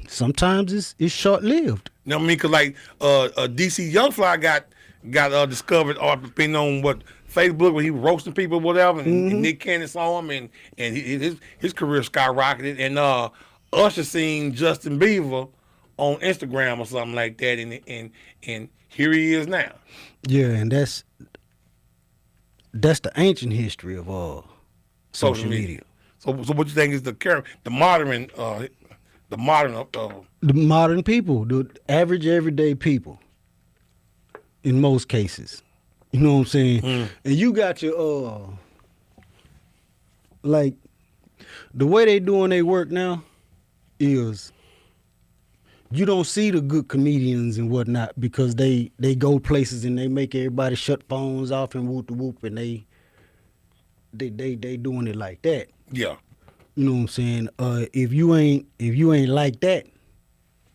sometimes it's short lived. You know what I mean? Cause like DC Young Fly got discovered or depending on what Facebook when he was roasting people or whatever, and Nick Cannon saw him and his career skyrocketed, and Usher seen Justin Bieber on Instagram or something like that, and here he is now. Yeah, and that's the ancient history of social media. So what you think is the modern people, the average everyday people, in most cases. You know what I'm saying? And you got your like the way they doing their work now is you don't see the good comedians and whatnot because they go places and they make everybody shut phones off and whoop the whoop and they doing it like that. Yeah. You know what I'm saying? If you ain't like that,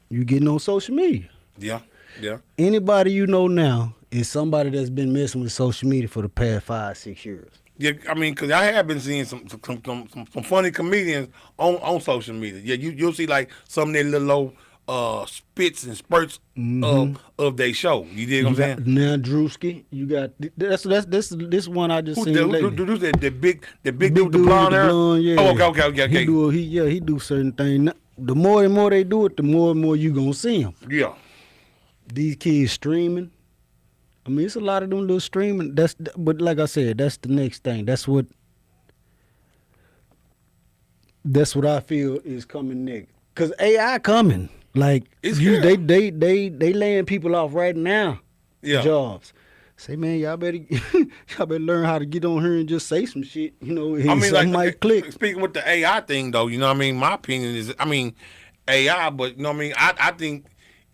you getting on social media. Yeah. Yeah. Anybody you know now is somebody that's been messing with social media for the past 5-6 years. Yeah, I mean, because I have been seeing some funny comedians on social media. Yeah, you'll see like some of their little spits and spurts of their show. You dig what I'm saying? Now Drewski, you got this one I just seen lately. The big dude with the blonde hair. Yeah. Oh, okay. He do certain things. The more and more they do it, the more and more you gonna see them. Yeah. These kids streaming. I mean, it's a lot of them little streaming. But like I said, that's the next thing. That's what I feel is coming next. Cause AI coming. Like they laying people off right now. Yeah. Jobs. Say, man, y'all better learn how to get on here and just say some shit. You know, I mean, like might click. Speaking with the AI thing, though, you know what I mean? My opinion is, AI, but you know what I mean? I think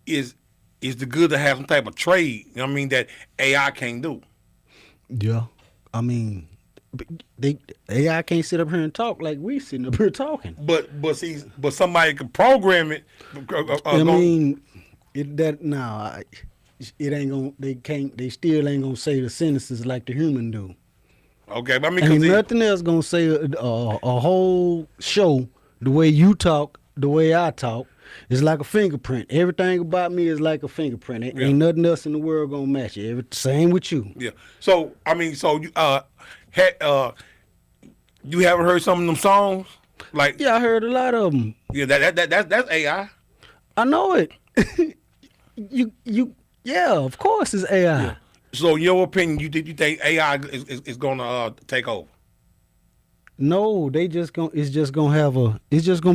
is the good to have some type of trade, you know what I mean, that AI can't do. Yeah. I mean, AI can't sit up here and talk like we sitting up here talking. But somebody can program it. It ain't gonna. They still ain't gonna say the sentences like the human do. Okay, but I mean, ain't nothing else gonna say a whole show the way you talk, the way I talk. It's like a fingerprint. Everything about me is like a fingerprint. Ain't nothing else in the world gonna match it. Same with you. Yeah. So I mean, you haven't heard some of them songs? Like, yeah, I heard a lot of them. Yeah, that's AI. I know it. Yeah, of course it's AI. Yeah. So, in your opinion, you think AI is gonna take over? No, it's just gonna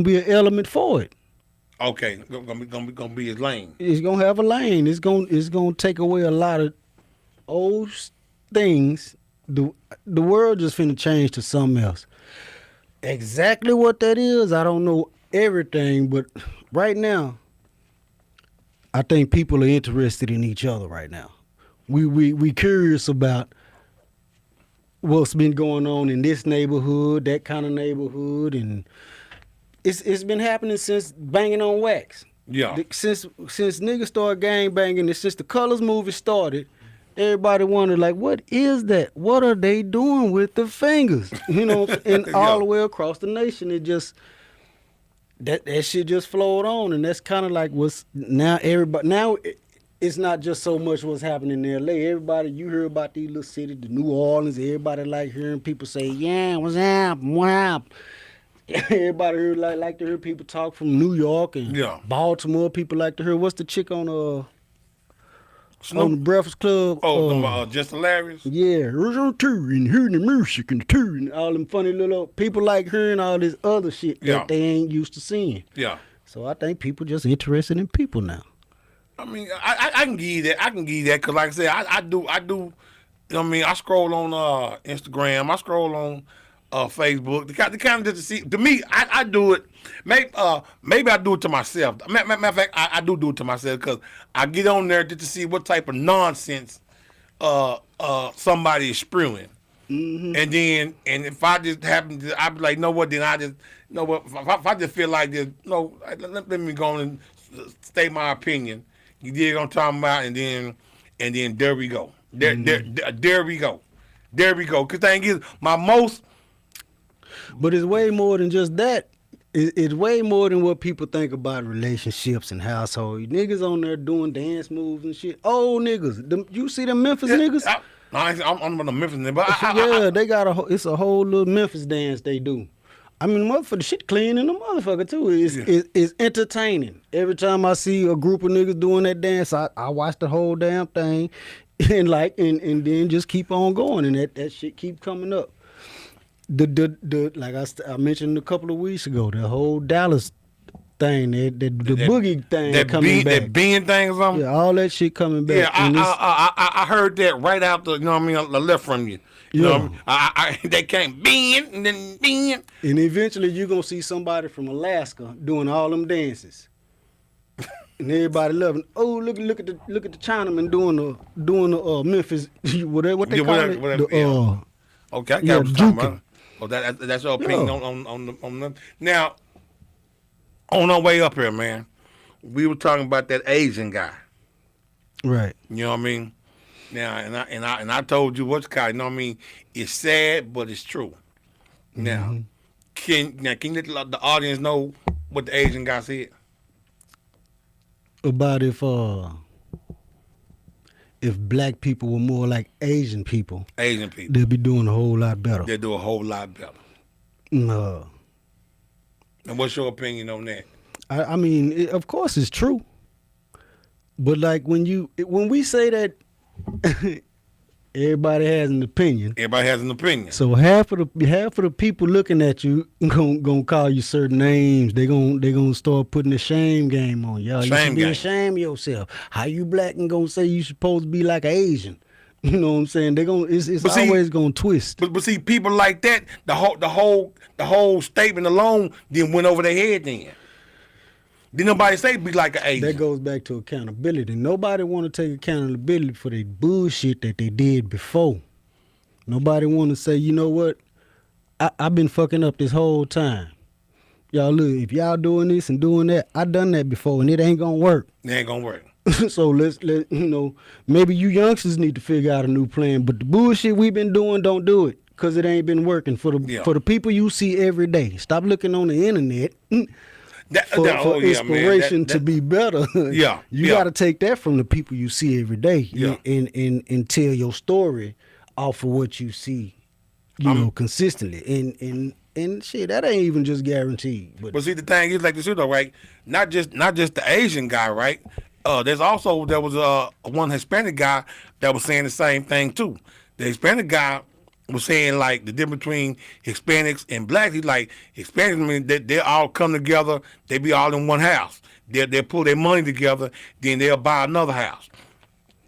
be an element for it. Okay, gonna be his lane. It's gonna have a lane. It's gonna take away a lot of old things. The world just finna change to something else. Exactly what that is, I don't know everything, but right now, I think people are interested in each other right now. We curious about what's been going on in this neighborhood, that kind of neighborhood, and it's been happening since Banging on Wax. Yeah. Since niggas started gang banging, since the Colors movie started, everybody wondered like, what is that? What are they doing with the fingers? You know, and all the way across the nation, it just that shit just flowed on, and that's kind of like what's now everybody now. It's not just so much what's happening in L.A. Everybody, you hear about these little cities, the New Orleans. Everybody like hearing people say, "Yeah, what's up? What up?" Everybody here like to hear people talk from New York and Baltimore. People like to hear what's the chick on the Breakfast Club? Just Hilarious. Yeah, and hearing the music and all them funny little people like hearing all this other shit that they ain't used to seeing. Yeah. So I think people just interested in people now. I mean, I can give you that. I can give you that because, like I said, I do You know what I mean? I scroll on Instagram. I scroll on Facebook. The kind of just to see. To me, I do it. Maybe I do it to myself. Matter of fact, I do it to myself because I get on there just to see what type of nonsense somebody is spewing. Mm-hmm. And if I just happen to, I'd be like, no, what? Then I just, no, what? If I just feel like this, no, let me go on and state my opinion. You dig what I'm talking about? And then there we go. There we go. There we go. Cause thing is, my most. But it's way more than just that. It's way more than what people think about relationships and household. Niggas on there doing dance moves and shit. Old niggas. You see them Memphis niggas? I'm the Memphis nigga, but yeah, they got it's a whole little Memphis dance they do. I mean, motherfucker, shit clean in the motherfucker too. It's entertaining. Every time I see a group of niggas doing that dance, I watch the whole damn thing, and then just keep on going, and that shit keep coming up. The like I mentioned a couple of weeks ago, the whole Dallas thing, the boogie thing coming back, that being thing or something. Yeah, all that shit coming back. Yeah, I heard that right after, you know what I mean, I left from you. You know what I mean? They came bend and then bend. And eventually you're gonna see somebody from Alaska doing all them dances. And everybody loving. Oh, look at the Chinaman doing the Memphis what they call it. Whatever, okay, I got what you're talking about. Oh, that's your opinion on them. Now, on our way up here, man, we were talking about that Asian guy. Right. You know what I mean? Now, and I told you what's called. You know what I mean? It's sad, but it's true. Now, can you let the audience know what the Asian guy said? About if black people were more like Asian people, they'd be doing a whole lot better. They'd do a whole lot better. No. And what's your opinion on that? I mean, of course it's true. But like when we say that, everybody has an opinion. Everybody has an opinion. So half of the people looking at you gonna call you certain names. They gonna start putting the shame game on y'all. You should be ashamed of yourself. How you black and gonna say you supposed to be like an Asian? You know what I'm saying? It's always gonna twist. But see, people like that, the whole statement alone then went over their head. Did nobody say be like an Asian? That goes back to accountability. Nobody want to take accountability for the bullshit that they did before. Nobody want to say, you know what? I've been fucking up this whole time. Y'all look, if y'all doing this and doing that, I done that before and it ain't gonna work. It ain't gonna work. So let's maybe you youngsters need to figure out a new plan. But the bullshit we've been doing, don't do it, cause it ain't been working for the people you see every day. Stop looking on the internet. For inspiration to be better. You got to take that from the people you see every day and tell your story off of what you see, consistently. And shit, that ain't even just guaranteed. But see, the thing is like this, though, right? Not just the Asian guy, right? There was one Hispanic guy that was saying the same thing too. The Hispanic guy was saying like the difference between Hispanics and blacks. He's like, Hispanics, I mean, they all come together. They be all in one house. They pull their money together. Then they'll buy another house.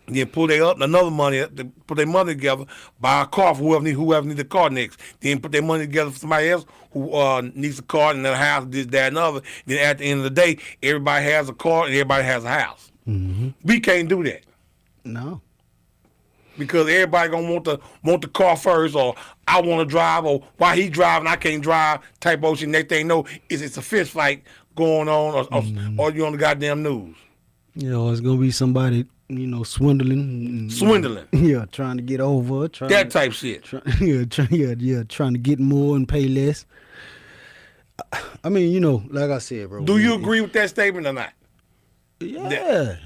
Then pull another money. They put their money together, buy a car for whoever needs a car next. Then put their money together for somebody else who needs a car and a house, this, that, and other. Then at the end of the day, everybody has a car and everybody has a house. Mm-hmm. We can't do that. No. Because everybody gonna want the car first, or I want to drive, or why he driving I can't drive type of shit. Next thing you know, it's a fist fight going on, or you on the goddamn news. It's gonna be somebody swindling. Yeah, trying to get over. That type shit. Trying to get more and pay less. I mean, like I said, bro. Do you agree with that statement or not? Yeah.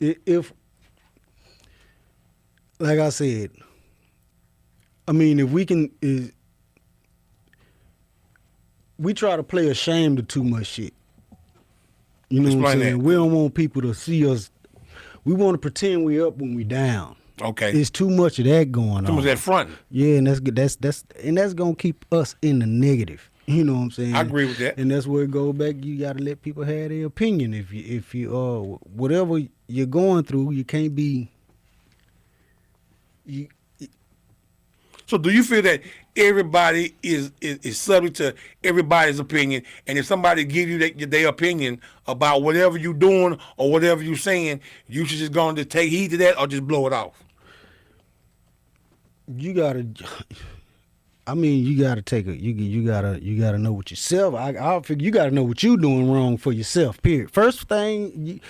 If like I said, I mean, if we can, we try to play ashamed of too much shit. You know what I'm saying? We don't want people to see us. We want to pretend we up when we down. Okay. It's too much of that going on. Too much of that front. Yeah, and that's gonna keep us in the negative. You know what I'm saying? I agree with that. And that's where it goes back. You got to let people have their opinion. If you whatever you're going through, you can't be So do you feel that everybody is subject to everybody's opinion, and if somebody give you their opinion about whatever you doing or whatever you saying, you should just go and just take heed to that or just blow it off? You gotta. I mean, you gotta take a. You gotta know what yourself. I figure you gotta know what you doing wrong for yourself. Period. First thing,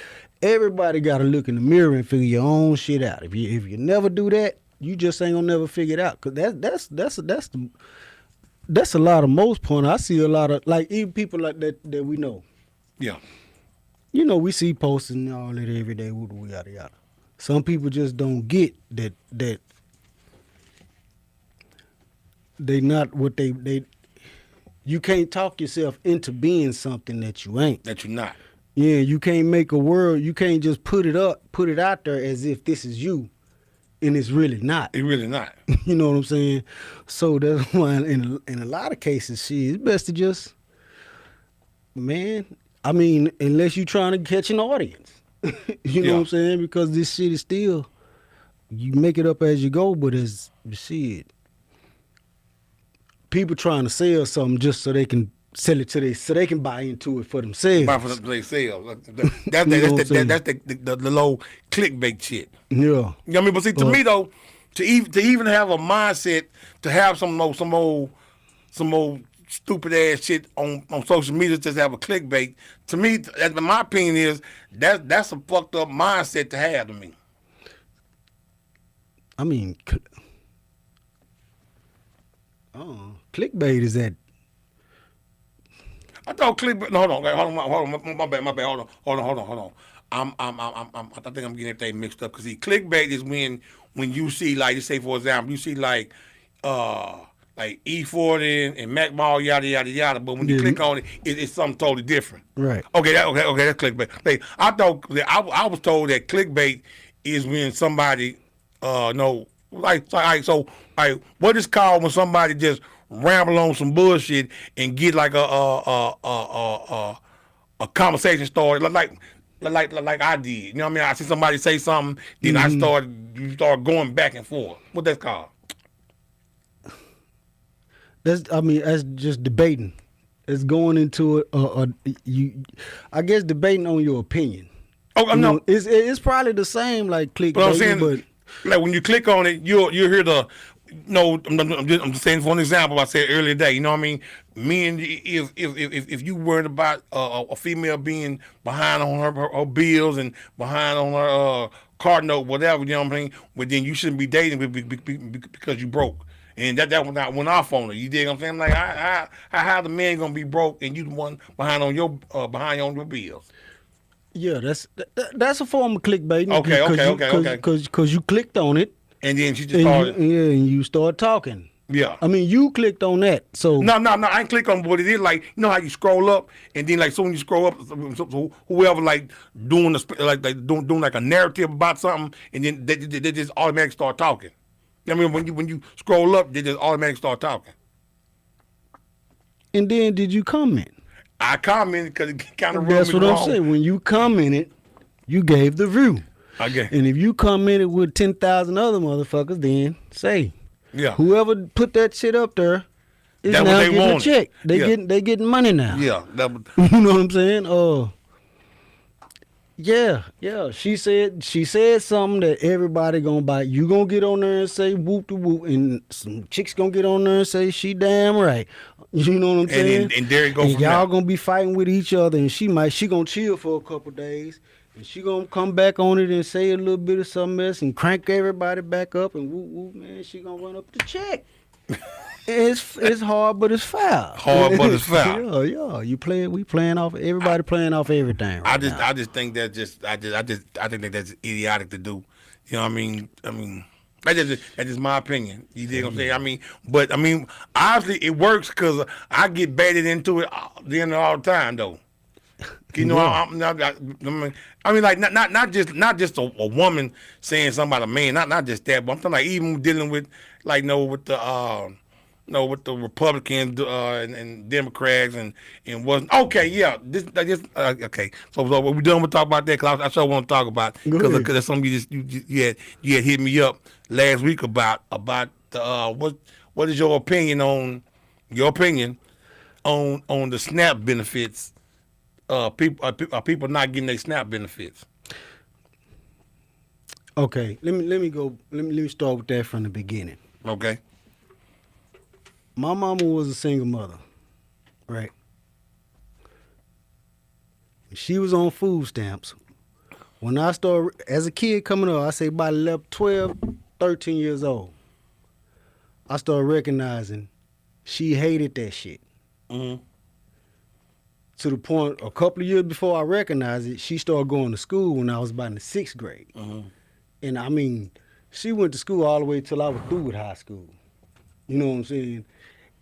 everybody gotta look in the mirror and figure your own shit out. If you never do that, you just ain't gonna never figure it out. Cause that's a lot of most point. I see a lot of like even people like that we know. Yeah. You know, we see posting all that every day. Yada yada. Some people just don't get that they not what they. You can't talk yourself into being something that you ain't. That you're not. Yeah, you can't make a world. You can't just put it out there as if this is you, and it's really not. It's really not. You know what I'm saying? So that's why in a lot of cases, it's best to just, man. I mean, unless you're trying to catch an audience, you know what I'm saying? Because this shit is still, you make it up as you go, but as you see it, people trying to sell something just so they can sell it to so they can buy into it for themselves. Buy for themselves. That's the low clickbait shit. Yeah. You know what I mean? But see, to me though, to even have a mindset to have some old stupid ass shit on social media just have a clickbait. To me, my opinion is that's a fucked up mindset to have to me. I mean, clickbait is that. I thought clickbait. No, hold on, my bad. Hold on. I think I'm getting everything mixed up because see, clickbait is when you see like, just say for example, you see like E40 and Mac Mall yada yada yada, but when you click on it, it's something totally different. Right. Okay, that's clickbait. Like, I thought I was told that clickbait is when somebody what is called when somebody just ramble on some bullshit and get like a conversation started like I did. You know what I mean? I see somebody say something, then you start going back and forth. What that's called? That's just debating. It's going into I guess debating on your opinion. Oh, no. It's probably the same like clickbait. But I'm saying, like when you click on it, you'll hear the. No, I'm just saying for an example. I said earlier today. You know what I mean? If you worried about a female being behind on her bills and behind on her car note, whatever, you know what I mean? Well, then you shouldn't be dating because you broke. And that went off on her. You dig what I'm saying? Like, how the man gonna be broke and you the one behind on your bills? Yeah, that's a form of clickbait. Okay. Because you clicked on it. And then she just started. And you start talking. Yeah. I mean, you clicked on that. So No. I ain't click on what it is. Like, you know how you scroll up, and then like soon you scroll up, so whoever like doing doing like a narrative about something, and then they just automatically start talking. I mean, when you scroll up, they just automatically start talking. And then did you comment? I commented because it kind of rubbed me wrong. That's what I'm saying. When you commented, you gave the view. Okay. And if you commented with 10,000 other motherfuckers, then say, yeah, whoever put that shit up there is that's now what they getting wanted. a check. They getting money now. Yeah. You know what I'm saying? Yeah. She said something that everybody gonna buy. You gonna get on there and say whoop de whoop, and some chicks gonna get on there and say she damn right. You know what I'm saying? And there it goes. And y'all gonna be fighting with each other, and she gonna chill for a couple days, and she gonna come back on it and say a little bit of something else and crank everybody back up and whoop whoop, man. She gonna run up the check. It's hard, but it's foul. Hard, but it's foul. Yeah. We playing off. Everybody playing off everything. Right now. I just think that I think that's idiotic to do. You know what I mean? That's just my opinion. You dig what I'm saying? But obviously it works because I get baited into it all the time though. You know, like not just a woman saying something about a man, not just that, but I'm talking like even dealing with like with the No, with the Republicans and Democrats and wasn't okay. Yeah, this okay. So we done with talk about that because I sure want to talk about Go ahead. because that's something you had hit me up last week about the what is your opinion on the SNAP benefits? People not getting their SNAP benefits. Okay, let me start with that from the beginning. Okay. My mama was a single mother, right? She was on food stamps. When I started, as a kid coming up, I say about 11, 12, 13 years old, I started recognizing she hated that shit. Mm-hmm. To the point, a couple of years before I recognized it, she started going to school when I was about in the 6th grade. Mm-hmm. And I mean, she went to school all the way till I was through with high school. You know what I'm saying?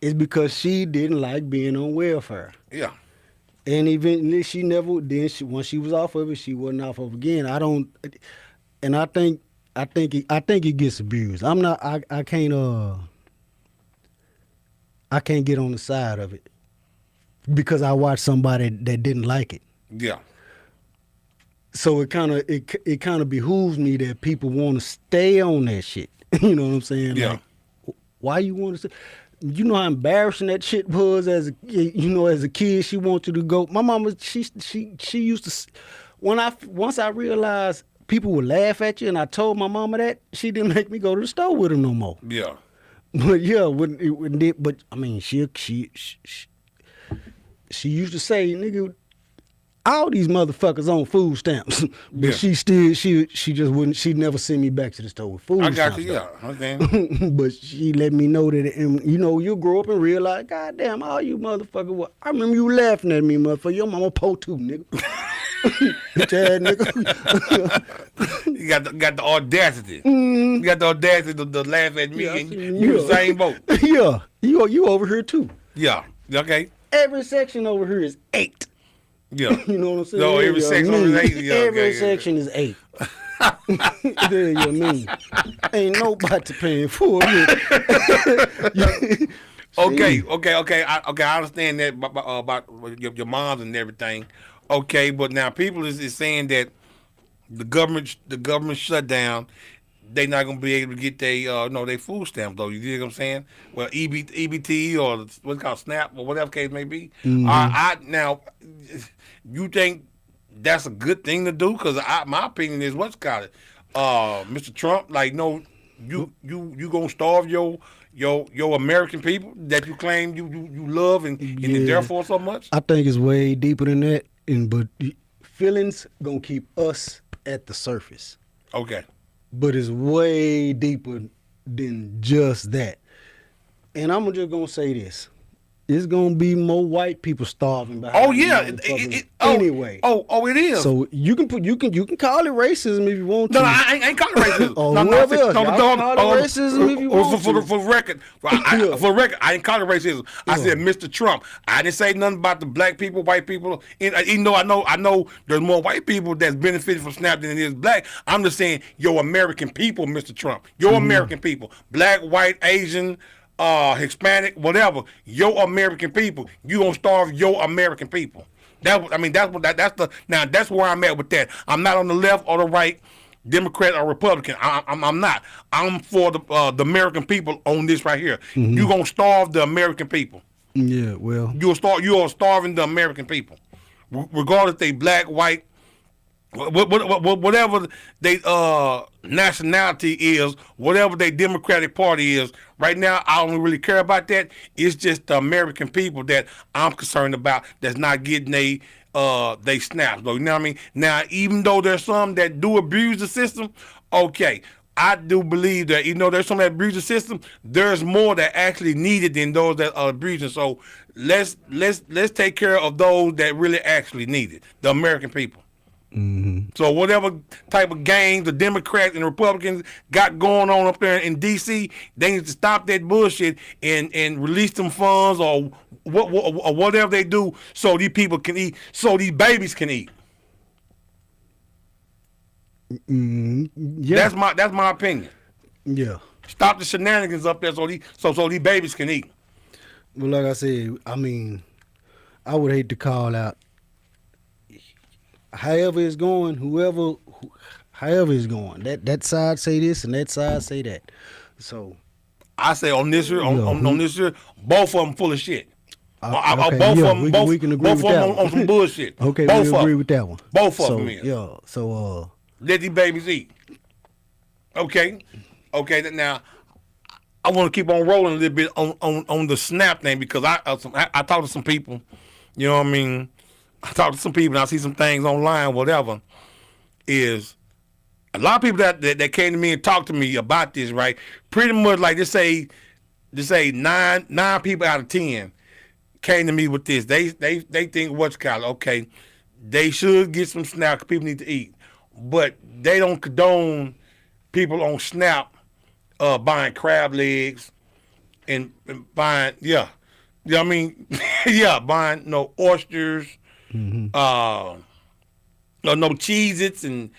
It's because she didn't like being on welfare. Yeah. And eventually she never, once she was off of it, she wasn't off of it again. I think it gets abused. I can't get on the side of it because I watched somebody that didn't like it. Yeah. So it kind of behooves me that people want to stay on that shit. You know what I'm saying? Yeah. Like, why you want to stay? You know how embarrassing that shit was as a kid. She wanted to go. My mama, she used to. Once I realized people would laugh at you, and I told my mama that, she didn't make me go to the store with her no more. Yeah. But yeah, but I mean, she used to say, nigga, all these motherfuckers on food stamps, but Yeah. she just wouldn't. She'd never send me back to the store with food I got stamps. you. Yeah. Okay. But she let me know that, and you grow up and realize, God damn, all you motherfuckers. I remember you laughing at me, motherfucker. Your mama po too, nigga. Bitch ass nigga. You got the audacity. You got the audacity to laugh at me, Yeah, I and see you the same boat. Yeah, you over here too. Yeah. Okay. Every section over here is 8. Yeah. You know what I'm saying? No, every Yeah, section mean. is 8. Yeah, Every okay, yeah. section is 8. There you mean. Ain't nobody paying for it. Okay. I understand that about your moms and everything. Okay, but now people is saying that the government shut down. They not gonna be able to get their food stamps though. You dig what I'm saying? Well, EBT or what's it called SNAP or whatever case may be. Now, you think that's a good thing to do? Because my opinion is what's called it, Mr. Trump. Like, no, you gonna starve your American people that you claim you love and they're for so much. I think it's way deeper than that, but feelings gonna keep us at the surface. Okay. But it's way deeper than just that. And I'm just gonna say this: it's gonna be more white people starving behind. Oh yeah. Anyway. It is. So you can call it racism if you want to. No, I ain't calling it racism. Or No, whoever else. no, Y'all call it racism if you want for to. the record, for the record, I ain't calling it racism. I said Mr. Trump. I didn't say nothing about the black people, white people. Even though I know there's more white people that's benefiting from SNAP than it is black. I'm just saying your American people, Mr. Trump. Your American people, black, white, Asian, Hispanic, whatever. Your American people. You gonna starve your American people. That's where I'm at with that. I'm not on the left or the right, Democrat or Republican. I'm not. I'm for the American people on this right here. You gonna starve the American people. Yeah, well, You are starving the American people, regardless if they black, white, whatever they nationality is, whatever their Democratic Party is. Right now, I don't really care about that. It's just the American people that I'm concerned about that's not getting they snaps though. You know what I mean? Now, even though there's some that do abuse the system, okay. I do believe that there's some that abuse the system. There's more that actually need it than those that are abusing. So let's take care of those that really actually need it, the American people. Mm-hmm. So whatever type of games the Democrats and the Republicans got going on up there in D.C., they need to stop that bullshit and release them funds or whatever they do so these people can eat, so these babies can eat. Yeah. That's my opinion. Yeah. Stop the shenanigans up there so these babies can eat. Well, like I said, I mean, I would hate to call out. However it's going, however it's going, that side say this and that side say that. So I say on this year, on this year, both of them full of shit. okay, both yeah, of them, we can agree both with of them that on one. some bullshit. Okay, both we agree with that one. Both of So, them. yeah. So Let these babies eat. Okay. Now I want to keep on rolling a little bit on the SNAP thing because I talked to some people. You know what I mean? I talked to some people and I see some things online, whatever. Is a lot of people that came to me and talked to me about this, right? Pretty much like just say nine people out of 10 came to me with this. They think what's called okay, they should get some SNAP 'cause people need to eat, but they don't condone people on SNAP buying crab legs and buying you know what I mean buying oysters, no Cheez-Its and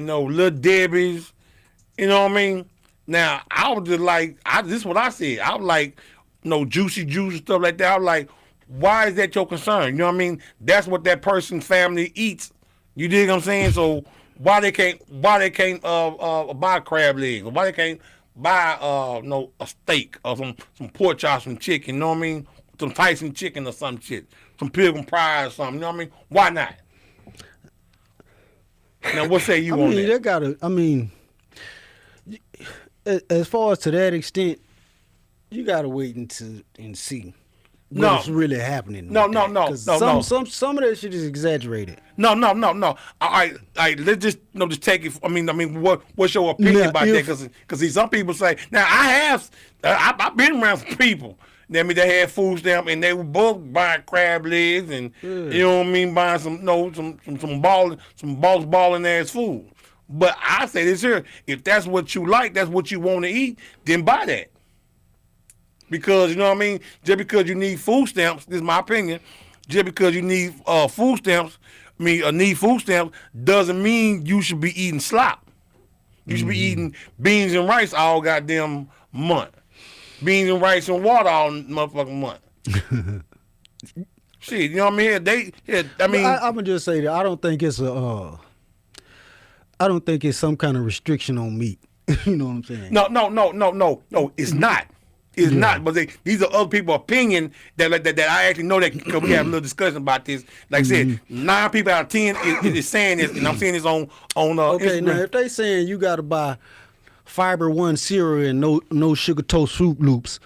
no Little Debbie's, you know what I mean? Now I was just like this is what I said. I was like no juicy juice and stuff like that. I was like, why is that your concern? You know what I mean? That's what that person's family eats. You dig what I'm saying? So why they can't buy crab legs? Or why they can't buy a steak or some pork chops, some chicken, you know what I mean? Some Tyson chicken or some shit. Some Pilgrim Pride or something, you know what I mean? Why not? Now what say you on that? They gotta as far as to that extent, you gotta wait and see what's really happening. No. Some of that shit is exaggerated. No. All right. Let's just just take it. I mean, what's your opinion about that? Because see, some people say now I've been around some people. I mean, they had food stamp and they were both buying crab legs and you know what I mean, buying some balling ass food. But I say this here: if that's what you like, that's what you want to eat, then buy that. Because you know what I mean. Just because you need food stamps, this is my opinion. Just because you need food stamps, doesn't mean you should be eating slop. You should be eating beans and rice all goddamn month. Beans and rice and water all motherfucking month. Shit, you know what I mean? I'm gonna just say that I don't think it's some kind of restriction on meat. You know what I'm saying? No, it's not. It's not, but these are other people's opinion that I actually know that because we had a little discussion about this. Like I said, 9 people out of 10 is saying this, and I'm seeing this on okay, Instagram. now if they saying you got to buy Fiber One cereal and no sugar toast Fruit Loops,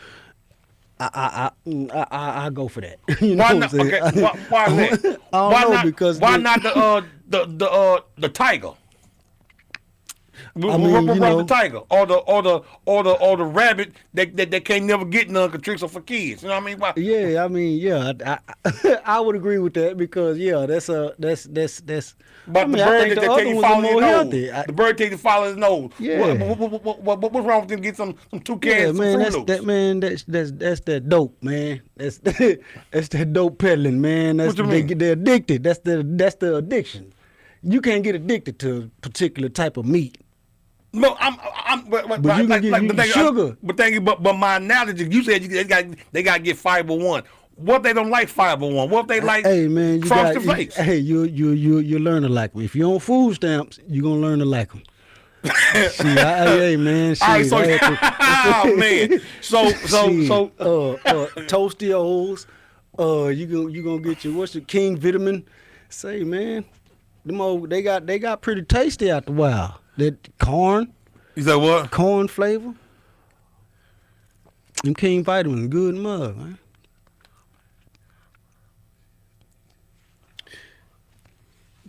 I go for that. You know why what not? I'm saying? Okay, why is that? I don't know because why not the tiger? What's wrong with the tiger or the rabbit that can't never get none because tricks are for kids? You know what I mean? Why? Yeah, I mean, yeah, I would agree with that because that's. But I the bird think that the other take you ones are follow more his nose. healthy. The bird take you follow his nose. Yeah. What's wrong with them? Get some toucans, Yeah, some man, Fruit Loops. that's that dope, man. That's that dope peddling, man. What you mean? They're addicted. That's the addiction. You can't get addicted to a particular type of meat. No, But you can get sugar. But my analogy, you said they got to get Fiber One. What if they don't like Fiber One? What if they like Frosted Flakes? Hey, you learn to like them. If you're on food stamps, you're gonna learn to like them. Hey man, all right, oh man, so Tostios, you gonna get your what's the King Vitamin? Say man, they got pretty tasty out the wild. That corn. You said what? Corn flavor. Them King Vitamin, good mug, man.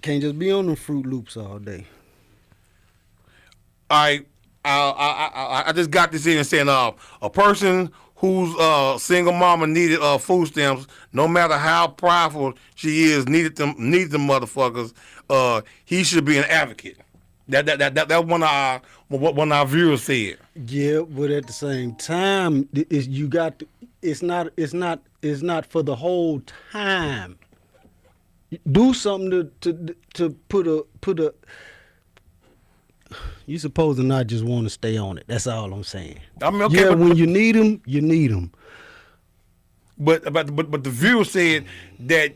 Can't just be on them Fruit Loops all day. I just got this in and saying a person whose single mama needed food stamps, no matter how prideful she is, needed them motherfuckers. He should be an advocate. That one of our viewers said. Yeah, but at the same time, it's not for the whole time. Do something to put a you supposed to not just want to stay on it. That's all I'm saying. I mean, okay, yeah, but, when you need them, you need them. But the viewer said that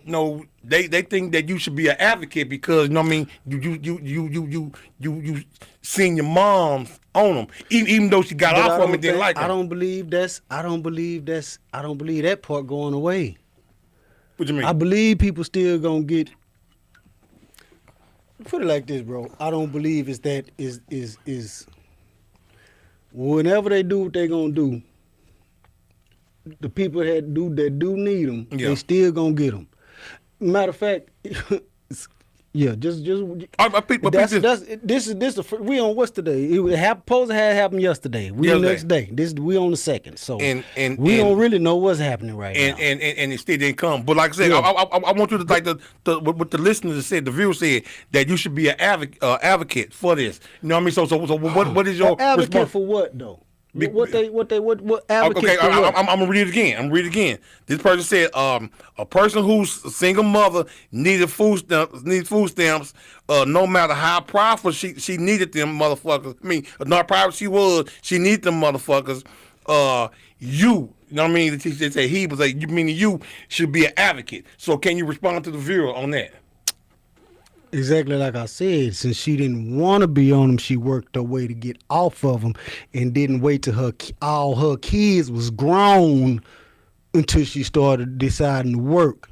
they think that you should be an advocate because what I mean you seen your moms on them even though she got But off of me didn't like them. I don't believe that part going away. What you mean? I believe people still gonna get. Put it like this, bro. I don't believe is whenever they do what they gonna do. The people that do need them, they still gonna get them. Matter of fact, yeah, just. We on what's today? It supposed to have happened yesterday. We the next day. We on the 2nd, so we don't really know what's happening right now. And it still didn't come. But like I said, I want you to like what the listeners said. The viewer said that you should be an advocate for this. You know what I mean? So what is your advocate response? for what though? What advocate okay, for what? I'm gonna read it again. This person said, a person who's a single mother needed food stamps, no matter how powerful she needed them motherfuckers. I mean, not powerful she was, she needed them motherfuckers. You know what I mean? They say he was like, meaning you should be an advocate. So can you respond to the viewer on that? Exactly like I said, since she didn't want to be on them, she worked her way to get off of them and didn't wait till all her kids was grown until she started deciding to work.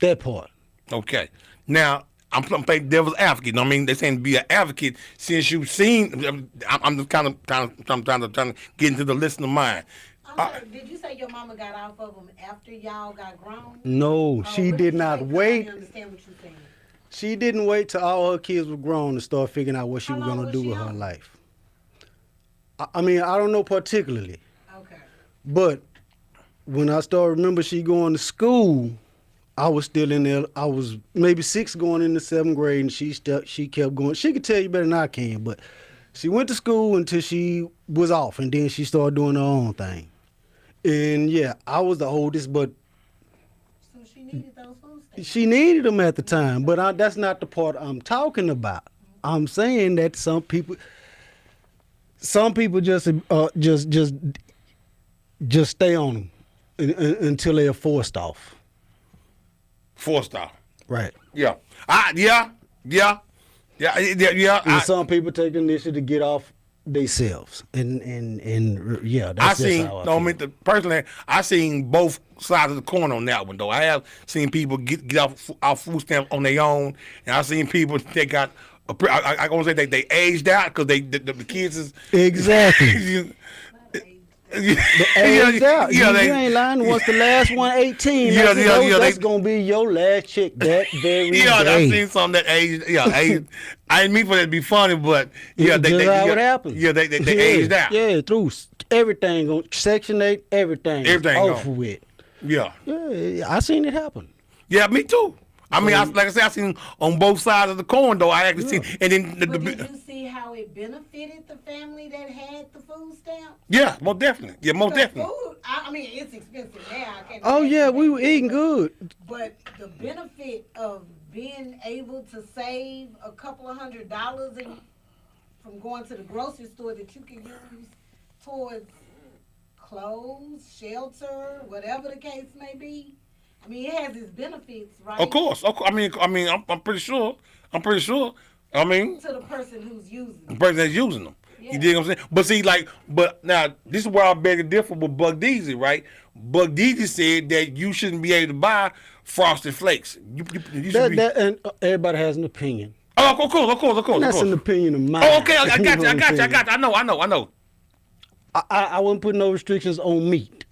That part. Okay. Now, I'm playing devil's advocate. You know what I mean? They're saying to be an advocate since you've seen. I'm just kind of trying to get into the listener mind. Did you say your mama got off of them after y'all got grown? No, she did not wait. I understand what you're saying. She didn't wait till all her kids were grown to start figuring out what she was going to do with her life. I mean, I don't know particularly. Okay. But when I started, remember she going to school, I was still in there. I was maybe 6 going into 7th grade, and she kept going. She could tell you better than I can, but she went to school until she was off, and then she started doing her own thing. And yeah, I was the oldest, but So she needed those food stamps. she needed them at the time, but that's not the part I'm talking about. I'm saying that some people just stay on them until they are forced off. Forced off. Right. Yeah. Yeah. And some people take the initiative to get off themselves, and yeah, that's just how I feel. I mean, personally, I seen both sides of the coin on that one though. I have seen people get off food stamps on their own, and I've seen people that got. I gonna say they aged out because the kids is exactly. Aged out. You ain't lying. Once the last one 18, that's gonna be your last check that very day. I've seen some that aged. Aged. I didn't mean for that to be funny, but they how it happens. Yeah, they aged out. Yeah, through everything on Section 8, everything over gone. with. Yeah, I seen it happen. Yeah, me too. I mean, like I said, I seen on both sides of the coin though. I actually seen, and then But did you see how it benefited the family that had the food stamp? Yeah, most definitely. Yeah, most definitely. Food, I mean, it's expensive now. I can't Oh yeah, imagine we were that. eating good. But the benefit of being able to save a couple of $100 from going to the grocery store that you can use towards clothes, shelter, whatever the case may be. I mean, it has its benefits, right? Of course. I mean, I'm pretty sure. I mean, To the person who's using the it. person that's using them. Yeah. You dig what I'm saying? But see, but now this is where I beg to differ with Buck Deasy, right? Buck Deasy said that you shouldn't be able to buy Frosted Flakes. You should be. And everybody has an opinion. Oh, of course. And that's an opinion of mine. Oh, okay, I got You you. know what I'm saying? I know. I wouldn't put no restrictions on meat.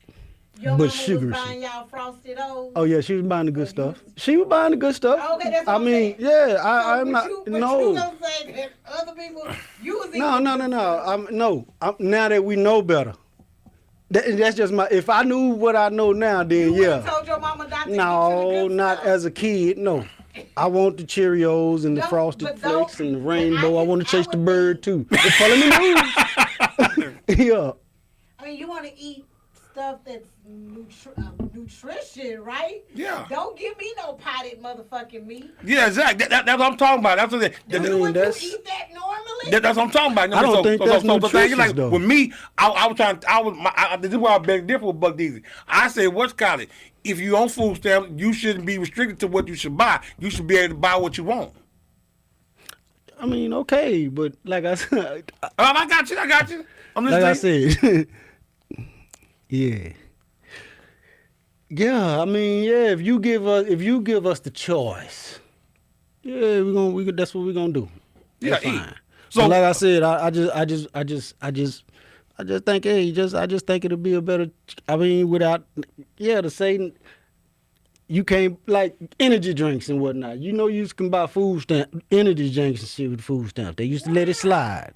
Your But mama sugar was shit. buying y'all Frosted O's. Oh yeah, she was buying the good stuff. She was buying the good stuff. Okay, that's what I I'm mean, saying. yeah, I'm But not. you No, gonna say that other people using no. Now that we know better, that's just my. If I knew what I know now, then You yeah. told your mama not to get you No, the good not stuff. as a kid. No, I want the Cheerios and the No, Frosted but don't- Flakes and the but rainbow. I I want to chase would the bird too. It's follow me news. Yeah. I mean, you want to eat stuff that's nutrition, right? Yeah. Don't give me no potted motherfucking meat. Yeah, exactly. That's what I'm talking about. That's what Do mean, would that's- you eat that normally? Really? That's what I'm talking about. I don't think that's the thing is, nutritious, like though. with me, I was trying. This is why I beg different with Buck Deasy. I said, what's college? If you on food stamps, you shouldn't be restricted to what you should buy. You should be able to buy what you want. I mean, okay, but like I said, I got you. I'm like I listening. said, yeah. Yeah, I mean, yeah. If you give us the choice, yeah, that's what we're gonna do. That's Yeah, eat. fine. So- So, like I said, I just think, hey, I just think it'll be a better. I mean, without, to say you can't like energy drinks and whatnot. You know, you can buy food stamp energy drinks and shit with food stamp. They used to let it slide.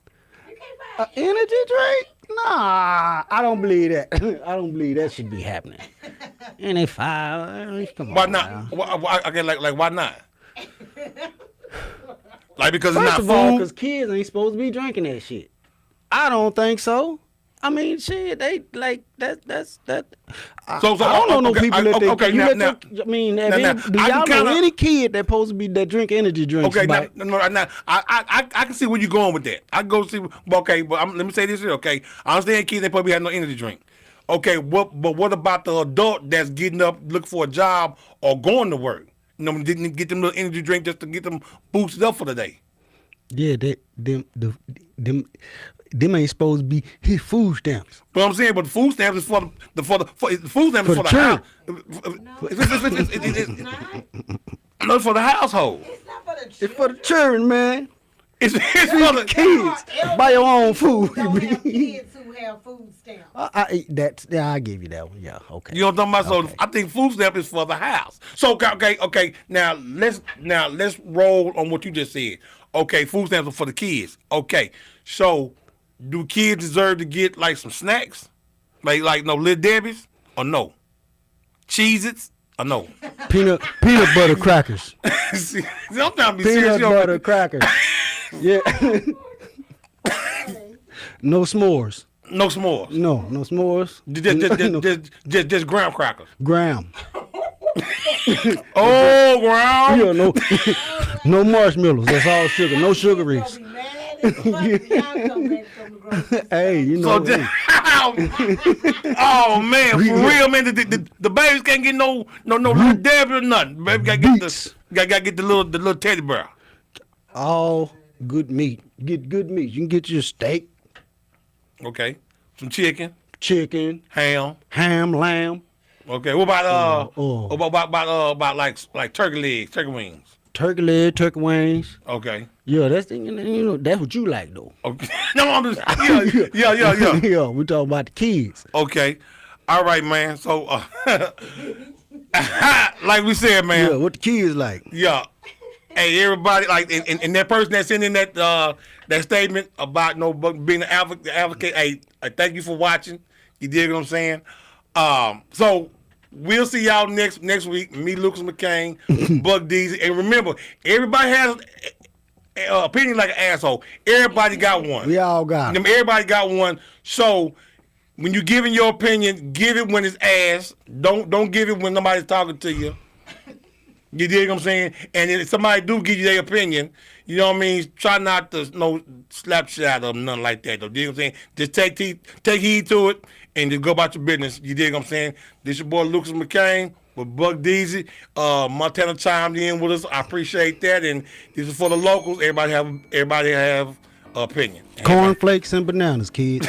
You can't buy Energy drink? Nah, I don't believe that. I don't believe that should be happening. And if come on. Why now. not? Okay, like why not? Like because First it's of not all, food. because kids ain't supposed to be drinking that shit. I don't think so. I mean, shit, they like that. I So, don't know no okay, people that they. okay, you now- let now- your, I mean, have now, any, now, do I y'all can know kinda- any kid that supposed to be that drink energy drinks? Okay, by- now I can see where you're going with that. I go see, okay, but let me say this here, okay? I understand kids they probably have no energy drink. Okay, what about the adult that's getting up looking for a job or going to work? You know, didn't get them little energy drink just to get them boosted up for the day. Yeah, them ain't supposed to be his food stamps. But I'm saying, but the food stamps is for the food stamps is For for the the house. It's not. No, it's for the household. It's not for the It's for the children, man. It's for the Kids, buy your own food. Don't have kids who have food stamps. I give you that one. Yeah, okay. You know what I'm talking about? Okay. So I think food stamp is for the house. So okay. Now let's roll on what you just said. Okay, food stamps are for the kids. Okay, so do kids deserve to get like some snacks, like no Little Debbie's or no, Cheez-Its or no? peanut butter crackers. See, I'm trying to be serious. Peanut yo. butter crackers. Yeah. No s'mores. No s'mores. No s'mores. No. Just graham crackers. Graham. Oh, graham. Yeah, no, no marshmallows. That's all sugar. No sugar Y'all reefs. be mad as fuck if y'all come back from the grocery store. Hey, you So know. just, oh man, for real, man, the babies can't get no Little Debbie or nothing. Baby gotta get Beets. gotta get the little teddy bear. All good meat. Get good meat. You can get your steak, Okay, some chicken, chicken, ham. ham, lamb, Okay, what about Oh. about like turkey legs, turkey wings? turkey leg, turkey wings. Okay. Yeah, that's that's what you like though. Okay. No, I'm just yeah. Yeah, we talking about the kids. Okay. All right, man. So like we said, man. Yeah, what the kids like. Yeah. Hey, everybody, like, and that person that sent in that that statement about being an advocate. Hey, I thank you for watching. You dig what I'm saying? So we'll see y'all next week. Me, Lucas McCain, Buck Deasy, and remember, everybody has opinion like an asshole. Everybody got one. We all got 'em. Everybody got one. So when you're giving your opinion, give it when it's ass. Don't give it when nobody's talking to you. You dig what I'm saying? And if somebody do give you their opinion, you know what I mean? Try not to slap shit out of them, nothing like that. Though. You dig what I'm saying? Just take heed to it and just go about your business. You dig what I'm saying? This your boy Lucas McCain with Buck Deasy. Montana chimed in with us. I appreciate that. And this is for the locals. Everybody have opinion. Cornflakes and bananas, kids.